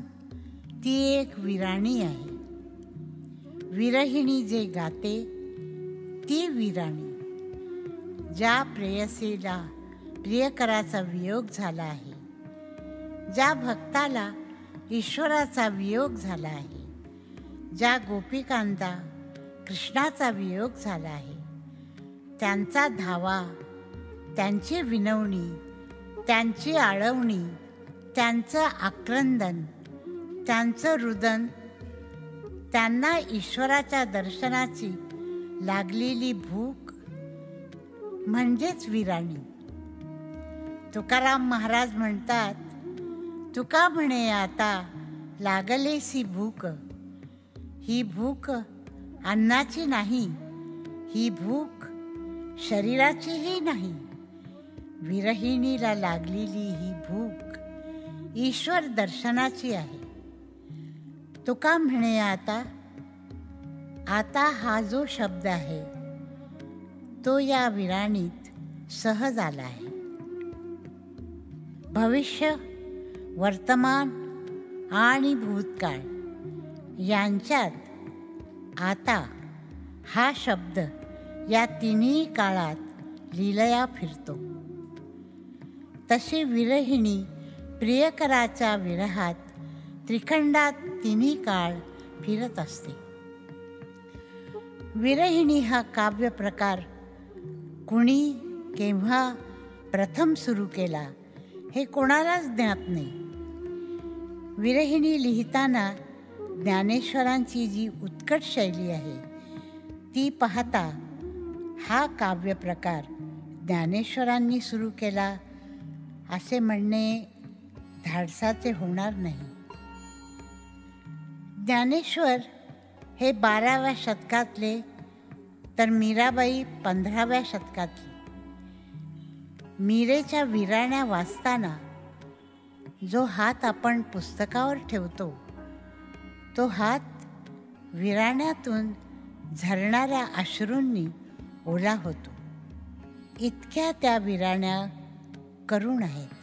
ती एक विराणी आहे. विरहिणी जे गाते ती विराणी. ज्या प्रेयसीला प्रियकराचा वियोग झाला आहे, ज्या भक्ताला ईश्वराचा वियोग झाला आहे, ज्या गोपिकांचा कृष्णाचा वियोग झाला आहे, त्यांचा धावा, त्यांची विनवणी, त्यांची आळवणी, त्यांचं आक्रंदन, त्यांचं रुदन, त्यांना ईश्वराच्या दर्शनाची लागलेली भूक म्हणजेच विराणी. तुकाराम महाराज म्हणतात, तुका म्हणे आता लागलेसी भूक. ही भूक अन्नाची नाही, ही भूक शरीराचीही नाही. विरहिणीला लागलेली ही भूक ईश्वर दर्शनाची आहे. तुका म्हणे आता हा जो शब्द आहे तो या विराणीत सहज आला आहे. भविष्य, वर्तमान आणि भूतकाळ यांच्यात आता हा शब्द या तिन्ही काळात लीलया फिरतो. तशी विरहिणी प्रियकराच्या विरहात त्रिखंडात तिन्ही काळ फिरत असते. विरहिणी हा काव्य प्रकार कुणी केव्हा प्रथम सुरू केला हे कोणालाच ज्ञात नाही. विरहिणी लिहिताना ज्ञानेश्वरांची जी उत्कट शैली आहे ती पाहता हा काव्य प्रकार ज्ञानेश्वरांनी सुरू केला असे म्हणणे धाडसाचे होणार नाही. ज्ञानेश्वर हे 12व्या शतकातले तर मीराबाई 15व्या शतकातली. मीरेच्या विराण्या वाचताना जो हात आपण पुस्तकावर ठेवतो तो हात विराण्यातून झरणाऱ्या अश्रूंनी ओला होतो. इतक्या त्या विराण्या करुण आहेत.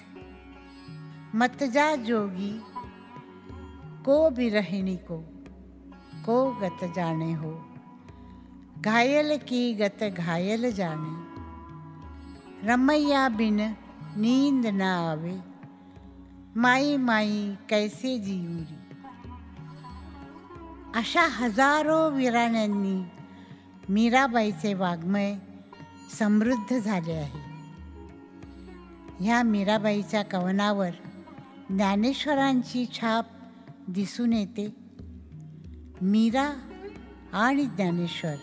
मतजा जोगी को बिरहिणी को गत जाने हो, घायल की गत घायल जाने, रमैया बिन नींद न आवे, माई माई कैसे जिऊरी. अशा हजारो विराण्यांनी मीराबाईचे वाङ्मय समृद्ध झाले आहे. ह्या मीराबाईच्या कवनावर ज्ञानेश्वरांची छाप दिसून येते. मीरा आणि ज्ञानेश्वर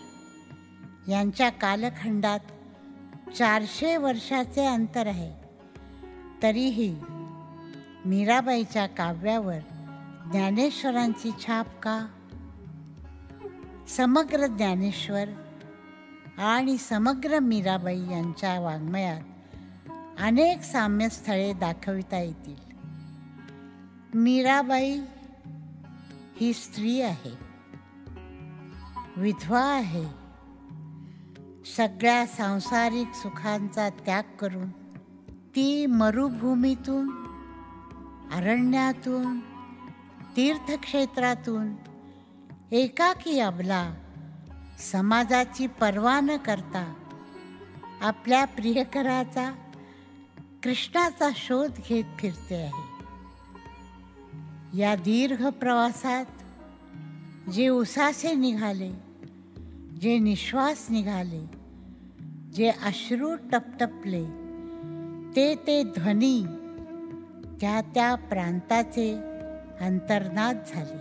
यांच्या कालखंडात 400 वर्षाचे अंतर आहे. तरीही मीराबाईच्या काव्यावर ज्ञानेश्वरांची छाप का? समग्र ज्ञानेश्वर आणि समग्र मीराबाई यांच्या वाङ्मयात अनेक साम्यस्थळे दाखविता येतील. मीराबाई ही स्त्री आहे, विधवा आहे. सगळ्या सांसारिक सुखांचा त्याग करून ती मरुभूमीतून, अरण्यातून, तीर्थक्षेत्रातून एकाकी अबला, समाजाची पर्वा न करता आपल्या प्रियकराचा, कृष्णाचा शोध घेत फिरते आहे. या दीर्घ प्रवासात जे उसासे निघाले, जे निश्वास निघाले, जे अश्रू टपटपले, ते ध्वनी त्या त्या प्रांताचे अंतर्नाद झाले.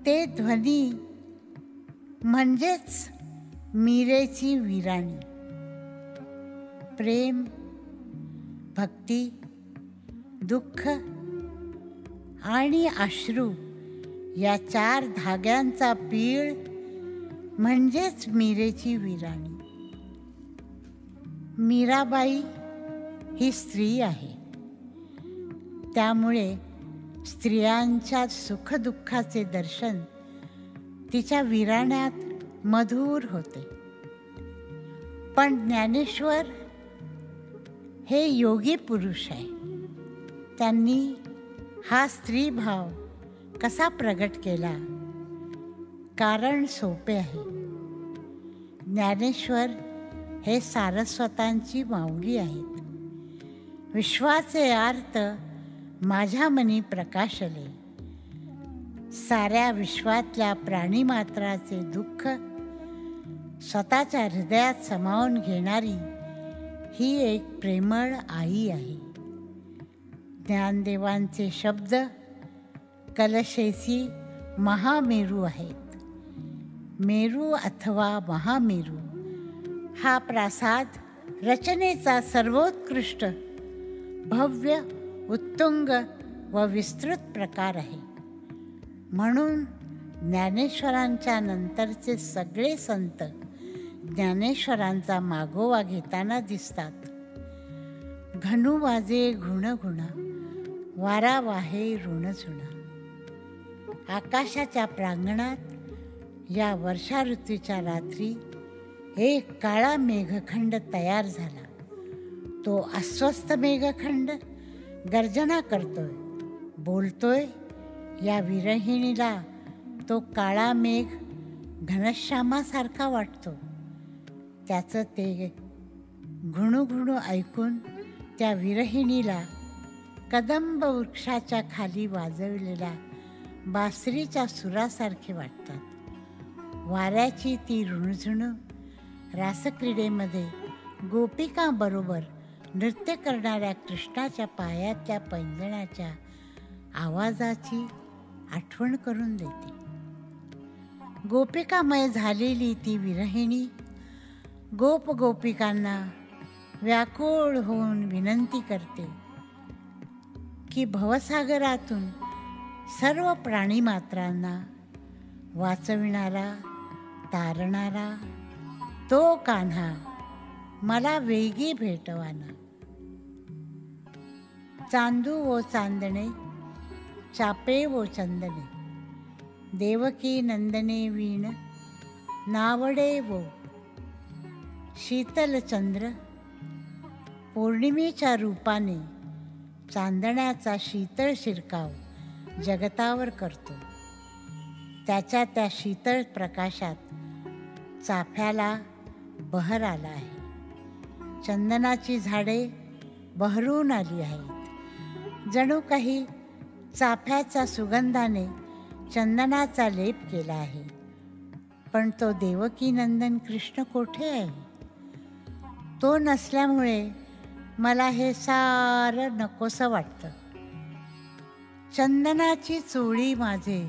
ते ध्वनी म्हणजेच मीरेची विराणी. प्रेम, भक्ती, दुःख आणि अश्रू या 4 धाग्यांचा पीळ म्हणजेच मीरेची विराणी. मीराबाई ही स्त्री आहे. त्यामुळे स्त्रियांच्या सुखदुःखाचे दर्शन तिच्या विराण्यात मधुर होते. पण ज्ञानेश्वर हे योगी पुरुष आहे. त्यांनी हा स्त्रीभाव कसा प्रगट केला? कारण सोपे आहे. ज्ञानेश्वर हे सारस्वतांची माऊली आहेत. विश्वाचे आर्त माझ्या मनी प्रकाशले. साऱ्या विश्वातल्या प्राणीमात्राचे दुःख स्वतःच्या हृदयात सामावून घेणारी ही एक प्रेमळ आई आहे. ज्ञानदेवांचे शब्द कलशेसी महामेरू आहेत. मेरू अथवा महामेरू हा प्रासाद रचनेचा सर्वोत्कृष्ट, भव्य, उत्तुंग व विस्तृत प्रकार आहे. म्हणून ज्ञानेश्वरांच्या नंतरचे सगळे संत ज्ञानेश्वरांचा मागोवा घेताना दिसतात. घनु वाजे घुणघुणा, वारा वाहे ऋणझुणा. आकाशाच्या प्रांगणात या वर्षा ऋतूच्या रात्री एक काळा मेघखंड तयार झाला. तो अस्वस्थ मेघखंड गर्जना करतोय, बोलतोय. या विरहिणीला तो काळा मेघ घनश्यामासारखा वाटतो. त्याचं ते घुणुघुणू ऐकून त्या विरहिणीला कदंब वृक्षाच्या खाली वाजवलेल्या बासरीच्या सुरासारखे वाटतात. वाऱ्याची ती ऋणझुणू रासक्रीडेमध्ये गोपिकांबरोबर नृत्य करणाऱ्या कृष्णाच्या पायातल्या पैंजणाच्या आवाजाची आठवण करून देते. गोपिकामय झालेली ती विरहिणी गोपिकांना व्याकुळ होऊन विनंती करते की भवसागरातून सर्व प्राणीमात्रांना वाचविणारा, तारणारा तो कान्हा मला वेगी भेटवाना. चांदू वो चांदणे, चापे वो चंदने, देवकी नंदने वीण नावडे वो. शीतल चंद्र पौर्णिमेच्या रूपाने चांदण्याचा शीतळ शिरकाव जगतावर करतो. त्याच्या त्या शीतळ प्रकाशात चाफ्याला बहर आला आहे. चंदनाची झाडे बहरून आली आहेत. जणू काही चाफ्याच्या सुगंधाने चंदनाचा लेप केला आहे. पण तो देवकी नंदन कृष्ण कोठे आहे? तो नसल्यामुळे मला हे सारं नकोसं वाटतं. चंदनाची चोळी माझे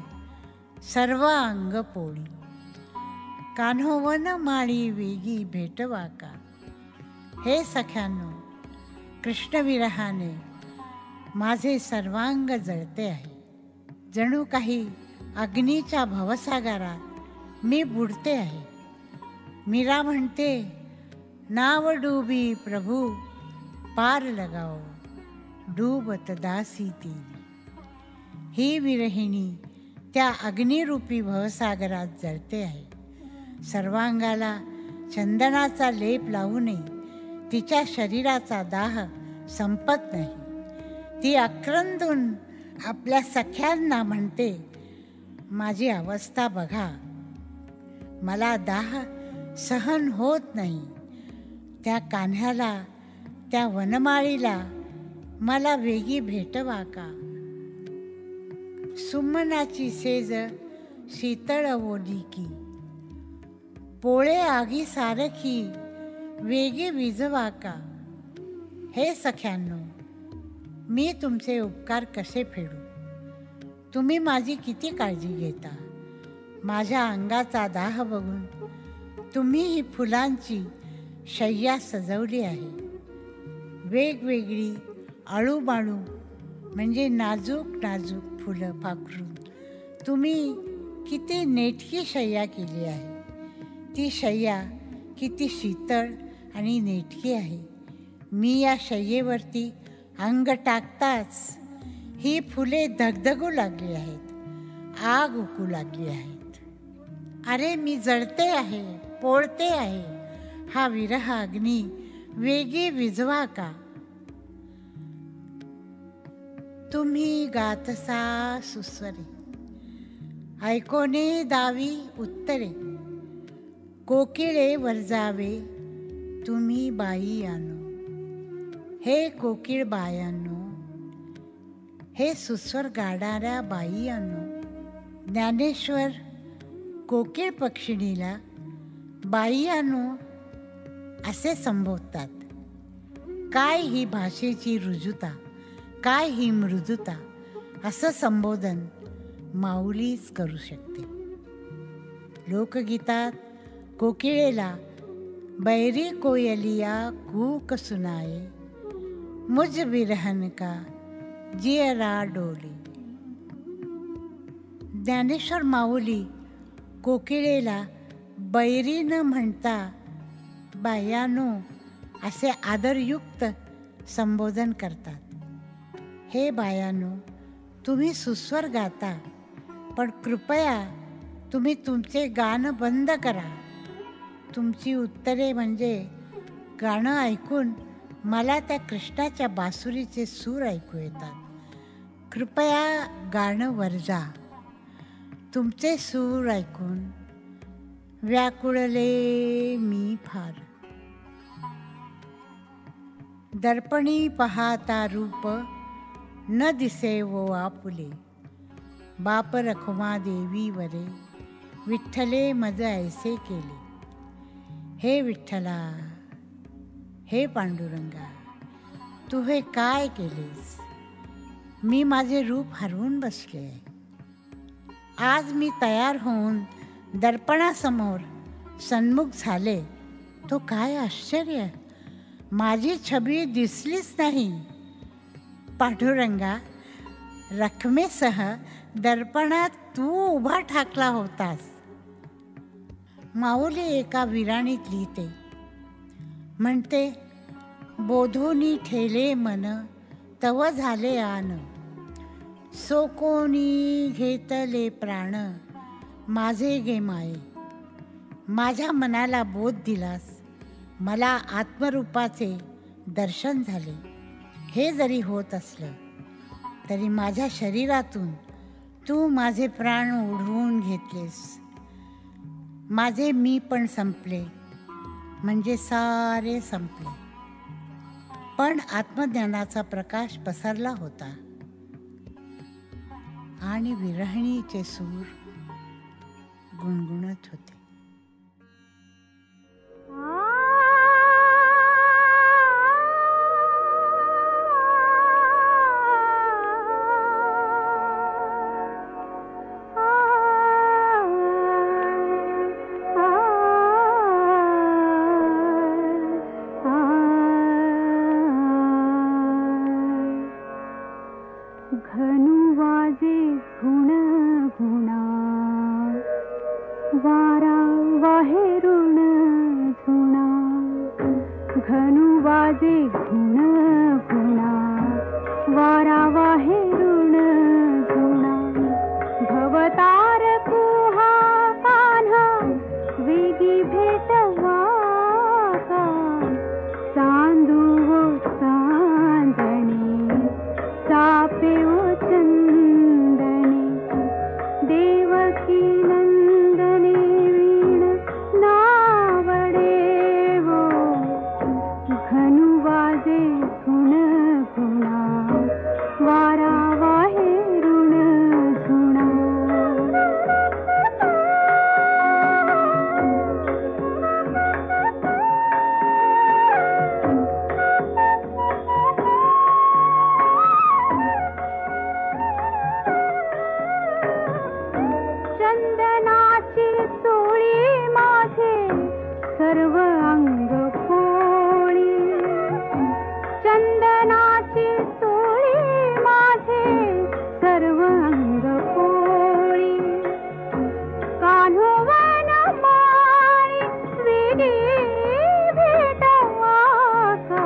सर्व अंग पोळी. कान्होवन माळी वेगी भेटवा का. हे सख्यानो, कृष्णविरहाने माझे सर्वांग जळते आहे. जणू काही अग्नीच्या भवसागरात मी बुडते आहे. मीरा म्हणते, नाव डूबी प्रभू पार लगाओ, डूबत दासी ती. ही विरहिणी त्या अग्निरूपी भवसागरात जळते आहे. सर्वांगाला चंदनाचा लेप लावूनही तिच्या शरीराचा दाह संपत नाही. ती आक्रंदून आपल्या सख्यांना म्हणते, माझी अवस्था बघा, मला दाह सहन होत नाही. त्या कान्ह्याला, त्या वनमाळीला मला वेगी भेटवा का. सुमनाची सेज शीतळ ओली की, पोळे आगी सारखी वेगी विजवा का. हे सख्यांनो, मी तुमचे उपकार कसे फेडू. तुम्ही माझी किती काळजी घेता. माझ्या अंगाचा दाह बघून तुम्ही ही फुलांची शय्या सजवली आहे. वेगवेगळी आळूबाळू म्हणजे नाजूक नाजूक फुलं पाखरून तुम्ही किती नेटकी शय्या केली आहे. ती शय्या किती शीतळ आणि नेटकी आहे. मी या शय्येवरती अंग टाकताच ही फुले धगधगू लागली आहेत, आग उकू लागली आहेत. अरे मी जळते आहे, पोळते आहे. हा विरह अग्नी वेगी विझवा का. तुम्ही गातसा सुस्वरे, ऐकोने दावी उत्तरे. कोकिळे वरजावे तुम्ही बाई आणो. हे कोकिळ बायांनो, हे सुस्वर गाणाऱ्या बाई आणो. ज्ञानेश्वर कोकिळ पक्षिणीला बाई आणो असे संबोधतात. काय ही भाषेची रुजुता, काय ही मृदुता. असं संबोधन माऊलीच करू शकते. लोकगीतात कोकिळेला बैरी कोयलिया कूक सुनाए, मुझ बिरहन का जियरा डोले. ज्ञानेश्वर माऊली कोकिळेला बैरी न म्हणता बायानो असे आदरयुक्त संबोधन करतात. हे बायानो, तुम्ही सुस्वर गाता, पण कृपया तुम्ही तुमचे गाणं बंद करा. तुमची उत्तरे म्हणजे गाणं ऐकून मला त्या कृष्णाच्या बासुरीचे सूर ऐकू येतात. कृपया गाणं वर्जा. तुमचे सूर ऐकून व्याकुळले मी फार. दर्पणी पाहता रूप न दिसे वो आपुले, बाप रखुमा देवी वरे, विठ्ठले मज ऐसे केले. हे विठ्ठला, हे पांडुरंगा, तू हे काय केलेस. मी माझे रूप हरवून बसले आहे. आज मी तयार होऊन दर्पणासमोर सन्मुख झाले तो काय आश्चर्य. माझी छबी दिसलीच नाही. पांडुरंगा, रखमेसह दर्पणात तू उभा ठाकला होतास. माऊली एका विराणीत लिहिते, म्हणते, बोधोनी ठेले मन तव झाले आन, सो कोणी घेतले प्राण माझे गे माये, माझ्या मनाला बोध दिलास, मला आत्मरूपाचे दर्शन झाले. हे जरी होत असलं तरी माझ्या शरीरातून तू माझे प्राण ओढवून घेतलेस. माझे मी पण संपले, म्हणजे सारे संपले. पण आत्मज्ञानाचा प्रकाश पसरला होता आणि विरहिणीचे सूर गुणगुणत होते. घनु वाजे गुण गुणा, वारा वाहे ऋण झुणा. घनु वाजे गुण गुणा, वारा वाहे ऋण झुणा. भवतार कुहा कान्हा, वेगी भेटवा का. चांदू वो चांदणे, सापे वो चंदने. देवकी नंदने वीण नावडे वो. घनु वाजे गुण गुणा, वारा वाहे ऋण झुणा. चंदनाची चोळी माझे सर्व अंग पोळी. चंदनाची चोळी माझे सर्व अंग पोळी. कान्होवन माळी वेडी भेटवा का.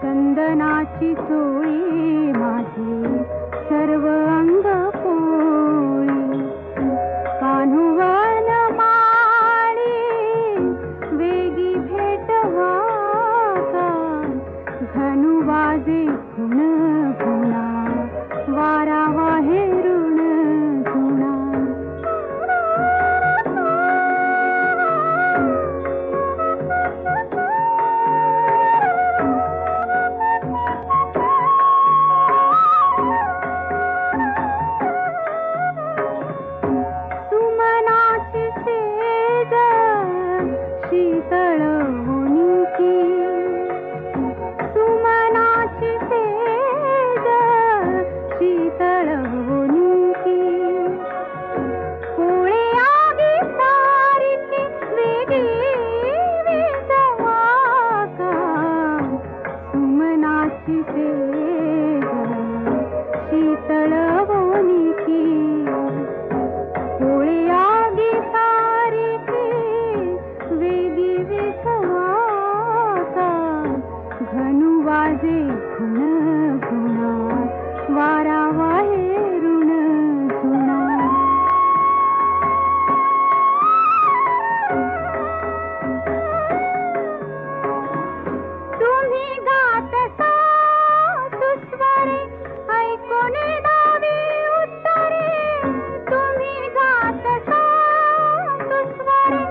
चंदनाची चोळी माझे सर्व अंग पोळी. कान्होवन माळी वेगी भेटवा का. घनु वाजे गुण गुणा, वारा वाहे ऋण झुणा. सुमनाची सेज शीतळ होनिकी. सुमनाची सेज शीतळ होनिकी. पोळे आगी सारिकी वेगी विसवा का. सुमनाची सेज शीतळ होनिकी. पोळे आगी सारिकी वेगी विसवा का. घनु वाजे गुण गुणा, वारा वाहे ऋण झुणा. तुम्ही गातसा सुस्वरे, ऐकोने दावी उत्तरे. तुम्ही गातसा सुस्वरे,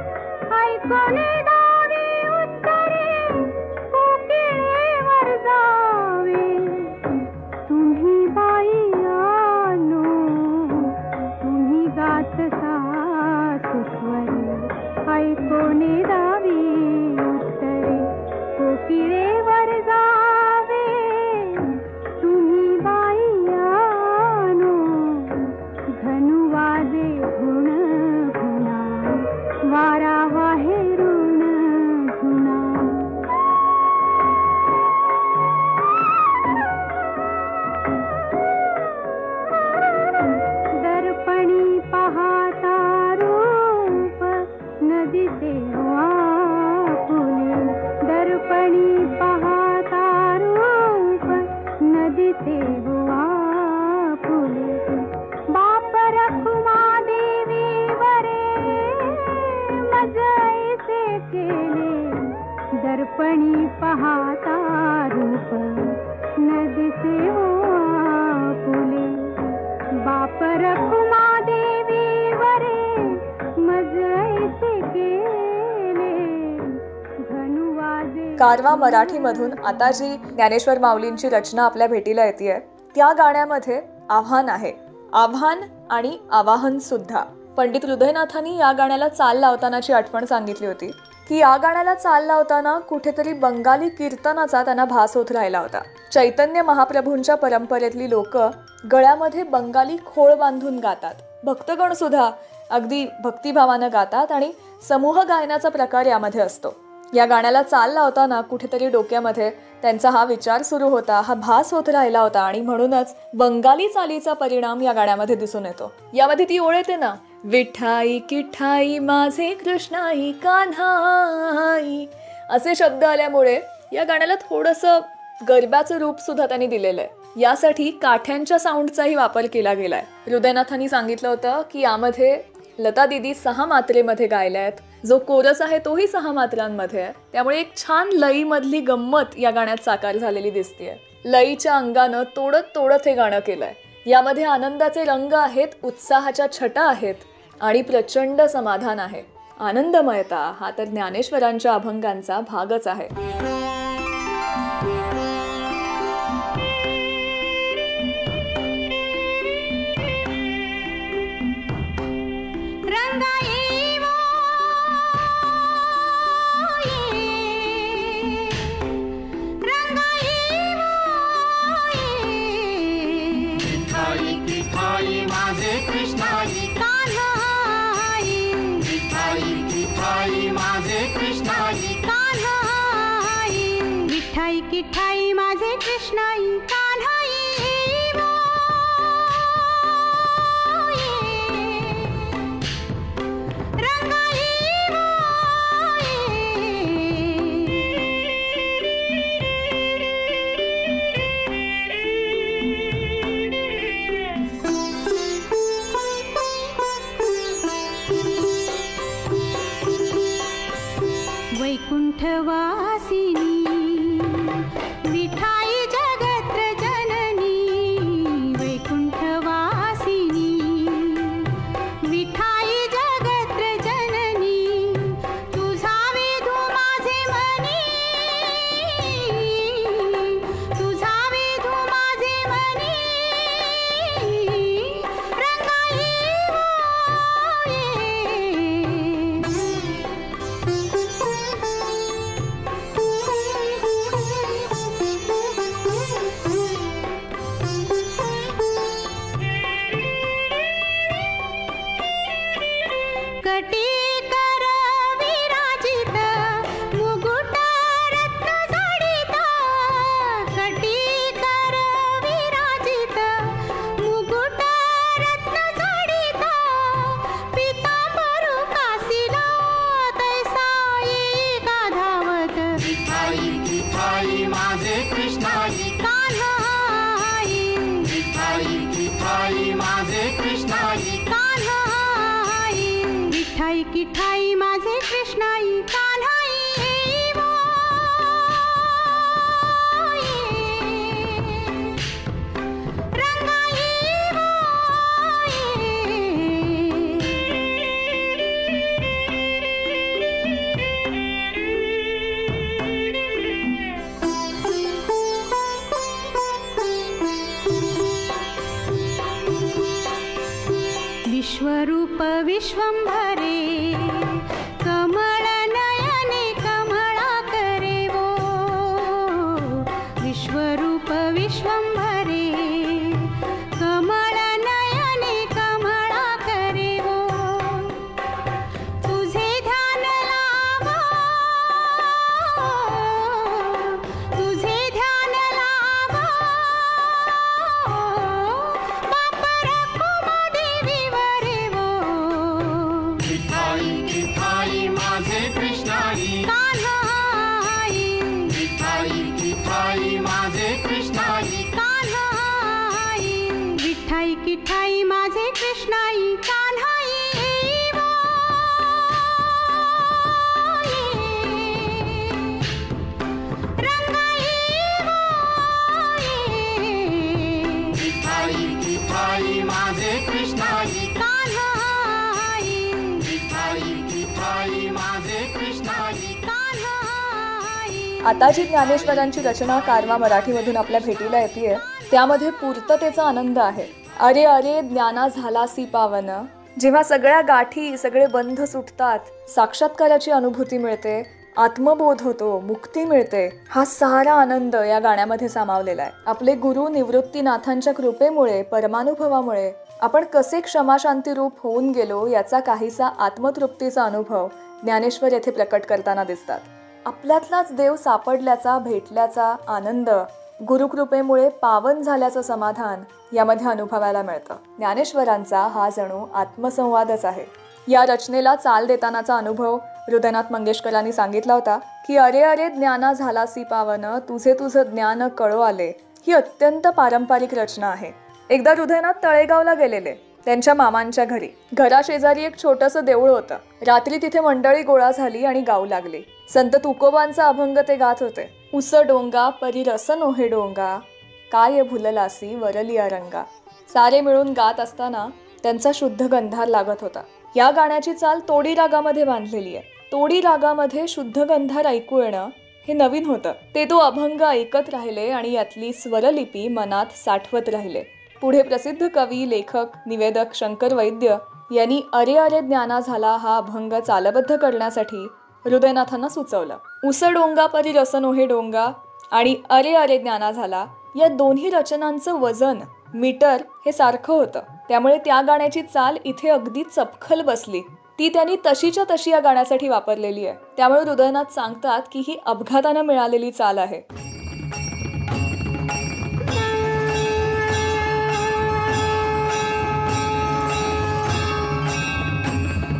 ऐकोने दावी उत्तरे. कोकिळेवर जावे तुम्ही बाई आनो. तुम्ही गातसा सुस्वरे, ऐकोने दावी उत्तरे. कोकिळेवर जावे तुम्ही बाई आनो. घनु वाजे गुण गुणा, वारा वाहे ऋण झुणा. दर्पणी पाहता रूप न दिसे वा. दर्पणी पाहता रूप न दिसे हो आपुले. बाप रखुमा देवी वरे मज ऐसे केले धनुवाजे. कारवा मराठीमधून आता जी ज्ञानेश्वर माऊलींची रचना आपल्या भेटीला येते त्या गाण्यामध्ये आव्हान आहे. आव्हान आणि आवाहन सुद्धा. पंडित हृदयनाथांनी या गाण्याला चाल लावतानाची आठवण सांगितली होती की या गाण्याला चाल लावताना कुठेतरी बंगाली कीर्तनाचा त्यांना भास होत राहिला होता. चैतन्य महाप्रभूंच्या परंपरेतली लोक गळ्यामध्ये बंगाली खोळ बांधून गातात. भक्तगण सुद्धा अगदी भक्तिभावानं गातात आणि समूह गायनाचा प्रकार यामध्ये असतो. या गाण्याला चाल लावताना कुठेतरी डोक्यामध्ये त्यांचा हा विचार सुरू होता, हा भास होत राहिला होता आणि म्हणूनच बंगाली चालीचा परिणाम या गाण्यामध्ये दिसून येतो. यामध्ये ती ओळ येते ना, विठाई किठाई माझे कृष्णाई कान्हाई, असे शब्द आल्यामुळे या गाण्याला थोडंसं गरब्याचं रूप सुद्धा त्यांनी दिलेलं आहे. यासाठी काठ्यांच्या साऊंडचाही वापर केला गेलाय. हृदयनाथांनी सांगितलं होतं की यामध्ये लता दिदी 6 मात्रेमध्ये गायल्या आहेत. जो कोरस आहे तोही 6 मात्रांमध्ये आहे. त्यामुळे एक छान लईमधली गंमत या गाण्यात साकार झालेली दिसतेय. लईच्या अंगानं तोडत तोडत हे गाणं केलंय. यामध्ये आनंदाचे रंग आहेत, उत्साहाच्या छटा आहेत आणि प्रचंड समाधान आहे. आनंदमयता हा तर ज्ञानेश्वरांच्या अभंगांचा भागच आहे. विठाई किठाई माझे कृष्णाई कान्हाई रंगाई वैकुंठवासिनी विठाई जगत्र जननी. वैकुंठवासिनी विठाई जगत्र जननी. तुझा वेधू माझे मनी, तुझा वेधू माझे मनी. रंगाई कटी कर विराजित मुकुट रत्न जडित. कटी कर विराजित मुकुट रत्न जडित. पीतांबरू कासिला तैसा एका धावत. विठाई किठाई माझे कृष्णाई कान्हाई विठाई किठाई माझे कृष्णाई विठाई किठाई माझे कृष्णाई कान्हाई. रंगाई विश्वरूप विश्वंभरे कमळ नयने कमळा करे वो. विश्वरूप विश्वंभरे कमळ नयने कमळा करे वो. तुझे ध्यान लावा, तुझे ध्यान लावा. बाप रखुमा देवी वरे वो. विठाई किठाई माझे कृष्णाई कान्हाई विठाई किठाई माझे कृष्णाई कान्हाई. विठाई किठाई माझे कृष्णाई कान्हाई. आता जी ज्ञानेश्वरांची रचना कारवा मराठीमधून आपल्या भेटीला येते त्यामध्ये पूर्ततेचा आनंद आहे. अरे अरे ज्ञाना झालासी पावन, जेव्हा सगळ्या गाठी सगळे बंध सुटतात, साक्षात्काराची अनुभूती मिळते, आत्मबोध होतो, मुक्ती मिळते, हा सारा आनंद या गाण्यामध्ये सामावलेला आहे. आपले गुरु निवृत्तीनाथांच्या कृपेमुळे, परमानुभवामुळे आपण कसे क्षमाशांती रूप होऊन गेलो याचा काहीसा आत्मतृप्तीचा अनुभव ज्ञानेश्वर येथे प्रकट करताना दिसतात. आपल्यातलाच देव सापडल्याचा, भेटल्याचा आनंद, गुरुकृपेमुळे पावन झाल्याचं समाधान यामध्ये अनुभवायला मिळतं. ज्ञानेश्वरांचा हा जणू आत्मसंवादच आहे. या रचनेला चाल देतानाचा अनुभव हृदयनाथ मंगेशकरांनी सांगितला होता की अरे अरे ज्ञाना झालासी पावन, तुझे तुझं ज्ञान कळो आले. ही अत्यंत पारंपरिक रचना आहे. एकदा हृदयनाथ तळेगावला गेलेले त्यांच्या मामांच्या घरी. घराशेजारी एक छोटंसं देऊळ होतं. रात्री तिथे मंडळी गोळा झाली आणि गाऊ लागली. संत तुकोबांचा अभंग ते गात होते. उस डोंगा परी रस नोहे डोंगा, काय भुललासी वरलिया रंगा. सारे मिळून गात असताना त्यांचा शुद्ध गंधार लागत होता. या गाण्याची चाल तोडी रागामध्ये बांधलेली आहे. तोडी रागामध्ये शुद्ध गंधार ऐकू येणं हे नवीन होतं. ते तो अभंग ऐकत राहिले आणि यातली स्वरलिपी मनात साठवत राहिले. पुढे प्रसिद्ध कवी, लेखक, निवेदक शंकर वैद्य यांनी अरे अरे ज्ञाना झाला हा अभंग चालबद्ध करण्यासाठी हृदयनाथांना सुचवलं. उस डोंगा परी रस नोहे डोंगा आणि अरे अरे ज्ञाना झाला या दोन्ही रचनांचं वजन, मीटर हे सारखं होतं. त्यामुळे त्या गाण्याची चाल इथे अगदी चपखल बसली. ती त्यांनी तशीच्या तशी या गाण्यासाठी वापरलेली आहे. त्यामुळे हृदयनाथ सांगतात की ही अपघातानं मिळालेली चाल आहे.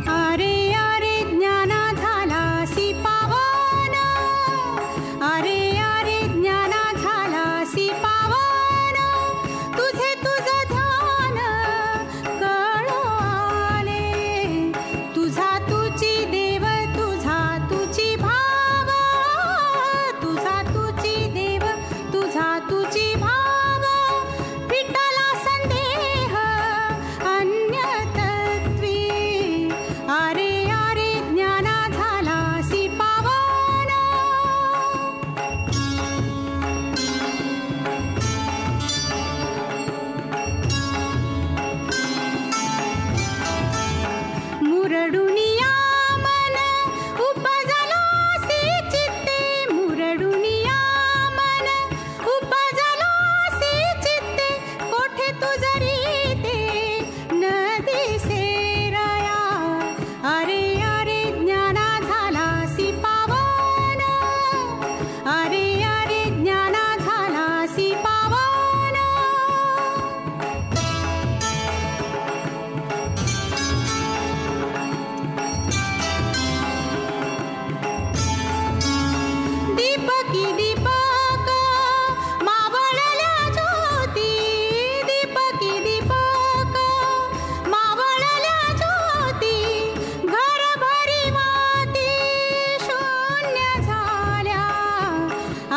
अरे अरे ज्ञाना झालासी पावन, अरे अरे ज्ञाना झालासी पावन, तुझे तुझं ध्यान कळो आले. तुझा तुझी देव, तुझा तुझी भाव, तुझा तुझी देव, तुझा तुझी भाव. विठ्ठला संदेह अन्यतत्वे, अरे अरे ज्ञाना झालासी पावन. मुरडुनिया मन उपजलासी चित्ते, मुरडुनिया मन उपजलासी चित्ते. कोठे तुझरी ते न दिसे रया, अरे अरे ज्ञाना झालासी पावन, अरे अरे ज्ञाना झालासी पावन. दीपकी दीपक मावळल्या ज्योती, दीपकी दीपक मावळल्या ज्योती. घरभरी माती शून्य झाल्या,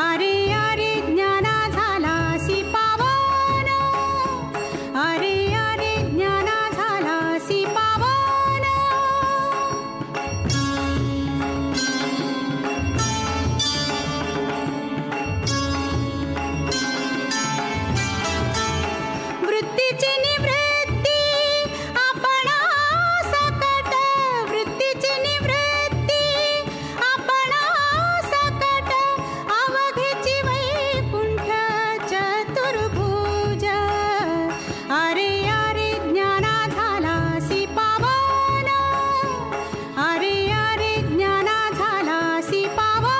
अरे अरे ज्ञाना झालासी पावन, अरे अरे ज्ञाना झालासी पावन. वृत्तीची निवृत्ती आपणा सकट, वृत्तीची निवृत्ती आपणा सकट. अवघेची वैकुंठ चतुर्भुज, अरे अरे ज्ञाना झालासी पावन, अरे अरे ज्ञाना झालासी पावन.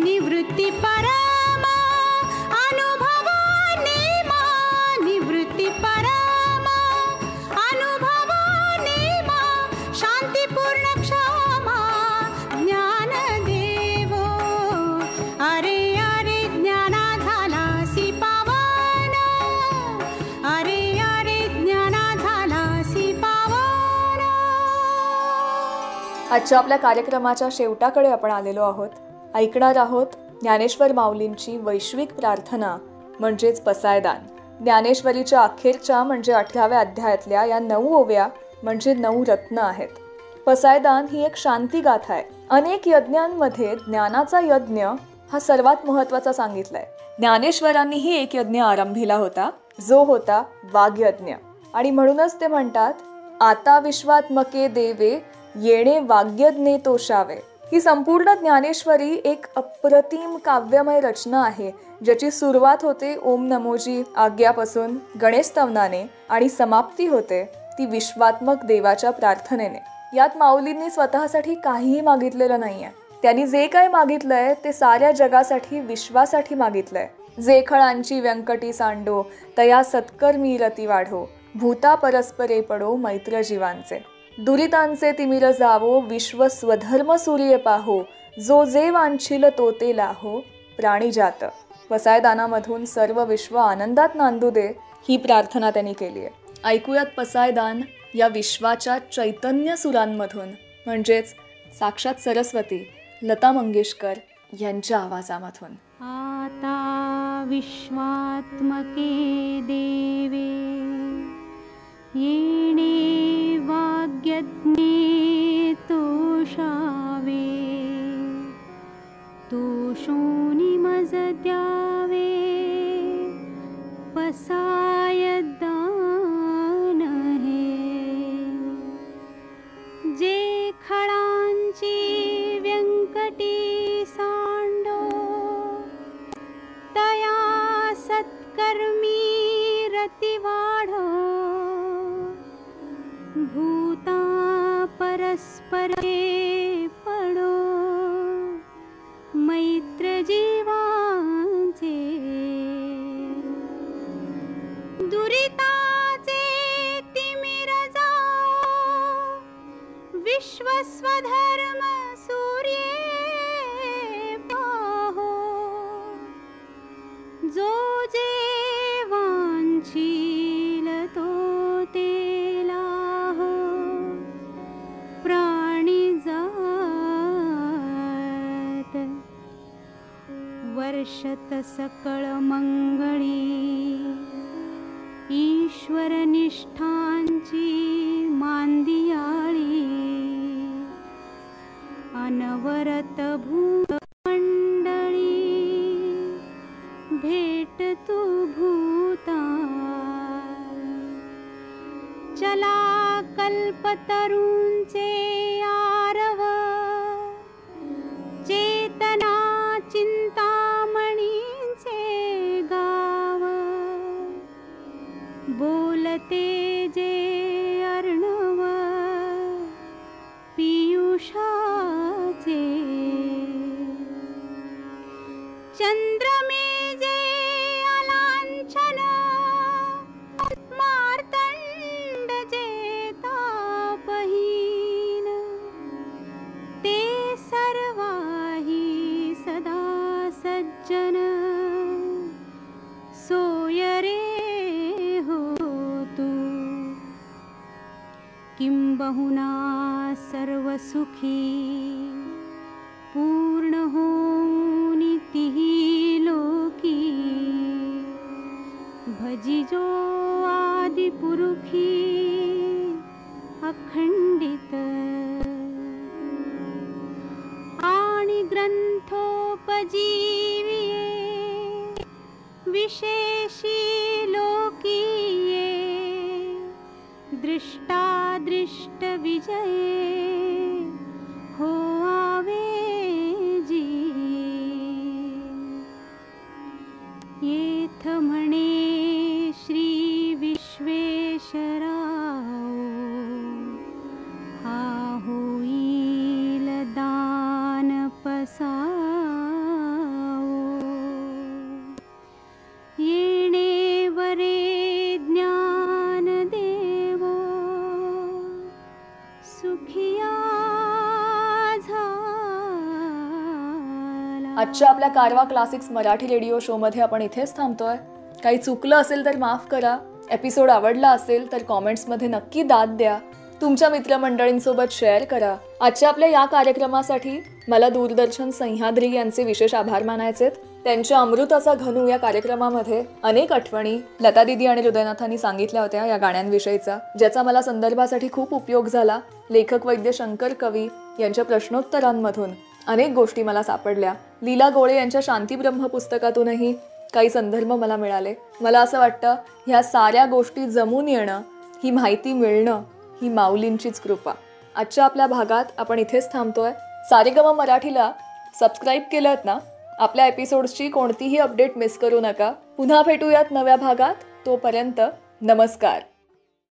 निवृत्ती परम अनुभव नेमा, निवृत्ती परम अनुभव नेमा. शांतीपूर्ण क्षमा ज्ञान देवो, अरे अरे ज्ञाना झालासी पावन, अरे अरे ज्ञाना झालासी पावन. आजच्या आपल्या कार्यक्रमाच्या शेवटाकडे आपण आलेलो आहोत. ऐकणार आहोत ज्ञानेश्वर माऊलींची वैश्विक प्रार्थना म्हणजेच पसायदान. ज्ञानेश्वरीच्या अखेरच्या म्हणजे 18व्या अध्यायातल्या या 9 ओव्या म्हणजे 9 रत्न आहेत. पसायदान ही एक शांती गाथा आहे. अनेक यज्ञांमध्ये ज्ञानाचा यज्ञ हा सर्वात महत्वाचा सांगितलाय. ज्ञानेश्वरांनीही एक यज्ञ आरंभिला होता, जो होता वाग्यज्ञ. आणि म्हणूनच ते म्हणतात, आता विश्वात्मके देवे येणे वाग्यज्ञे तोषावे. ही संपूर्ण ज्ञानेश्वरी एक अप्रतिम काव्यमय रचना आहे, ज्याची सुरुवात होते ओम नमोजी आज्ञापासून गणेश स्तवनाने आणि समाप्ती होते ती विश्वात्मक देवाच्या प्रार्थनेने. यात माऊलींनी स्वतःसाठी काहीही मागितलेलं नाहीये. त्यांनी जे काही मागितलंय ते साऱ्या जगासाठी विश्वासाठी मागितलंय. जे खळांची व्यंकटी सांडो तया सत्कर्मी रती वाढो, भूता परस्परे पडो मैत्र जीवांचे. दुरितांचे तिमिर जावो विश्व स्वधर्म सूर्य पाहो, जो जे वांछिल तो ते लाहो प्राणी जात. पसायदानामधून सर्व विश्व आनंदात नांदू दे ही प्रार्थना त्यांनी केली आहे. ऐकूयात पसायदान या विश्वाच्या चैतन्य सुरांमधून, म्हणजेच साक्षात सरस्वती लता मंगेशकर यांच्या आवाजामधून. आता विश्वात्मके देवे येणे वाग्यज्ञे तोषावे, तोषोनी मज द्यावे पसायदान हे. जे खळांची व्यंकटी सांडो तया सत्कर्मी रती वाढो, भूता परस्परे पडो मैत्र जीवांचे. दुरिताचे तिमिर जाओ विश्व स्वधर्म सूर्ये पाहो, जो जे वांछिल तो ते लाहो प्राणी जात. वर्षत सकळ मंगळी ईश्वर निष्ठांची मांदियाळी, अनवरत भूमंडळी भेट तू भूता. चला कल्पतरूंचे आरव चेतना चिंतामणींचे गाव, बोलते जे अर्णव पियुषाचे. चंद्रमे जे अलांछन मार्तंड जे तापहीन, ते सर्वाही सदा सज्जन सोय रे हो तू. किंबहुना सर्व सुखी पूर्ण होनी तिही लोकी, भजिजो आदि पुरुखी अखंडित. आणि ग्रंथोपजीविये विशेषी लोकीये, दृष्टादृष्ट विजये हो आवे जी. येथ म्हणे श्री विश्वेश्वराव, हा होईल दान पसावो. येणे वरे ज्ञान देवो सुखिया झाला. आजच्या आपल्या कारवा क्लासिक्स मराठी रेडिओ शो मध्ये आपण इथेच थांबतोय. काही चुकलं असेल तर माफ करा. एपिसोड आवडला असेल तर कॉमेंट्समध्ये नक्की दाद द्या. तुमच्या मित्रमंडळींसोबत शेअर करा. आजच्या आपल्या या कार्यक्रमासाठी मला दूरदर्शन सह्याद्री यांचे विशेष आभार मानायचेत. त्यांच्या अमृताचा घनू या कार्यक्रमामध्ये अनेक आठवणी लता दिदी आणि हृदयनाथांनी सांगितल्या होत्या या गाण्यांविषयीचा, ज्याचा मला संदर्भासाठी खूप उपयोग झाला. लेखक वैद्य शंकर कवी यांच्या प्रश्नोत्तरांमधून अनेक गोष्टी मला सापडल्या. लीला गोळे यांच्या शांतीब्रह्म पुस्तकातूनही काही संदर्भ मला मिळाले. मला असं वाटतं ह्या साऱ्या गोष्टी जमून येणं, ही माहिती मिळणं, ही माऊलींचीच कृपा. आजच्या आपल्या भागात आपण इथेच थांबतोय. सारेगम मराठीला सबस्क्राईब केलं ना? आपल्या एपिसोड्सची कोणतीही अपडेट मिस करू नका. पुन्हा भेटूयात नव्या भागात. तोपर्यंत नमस्कार.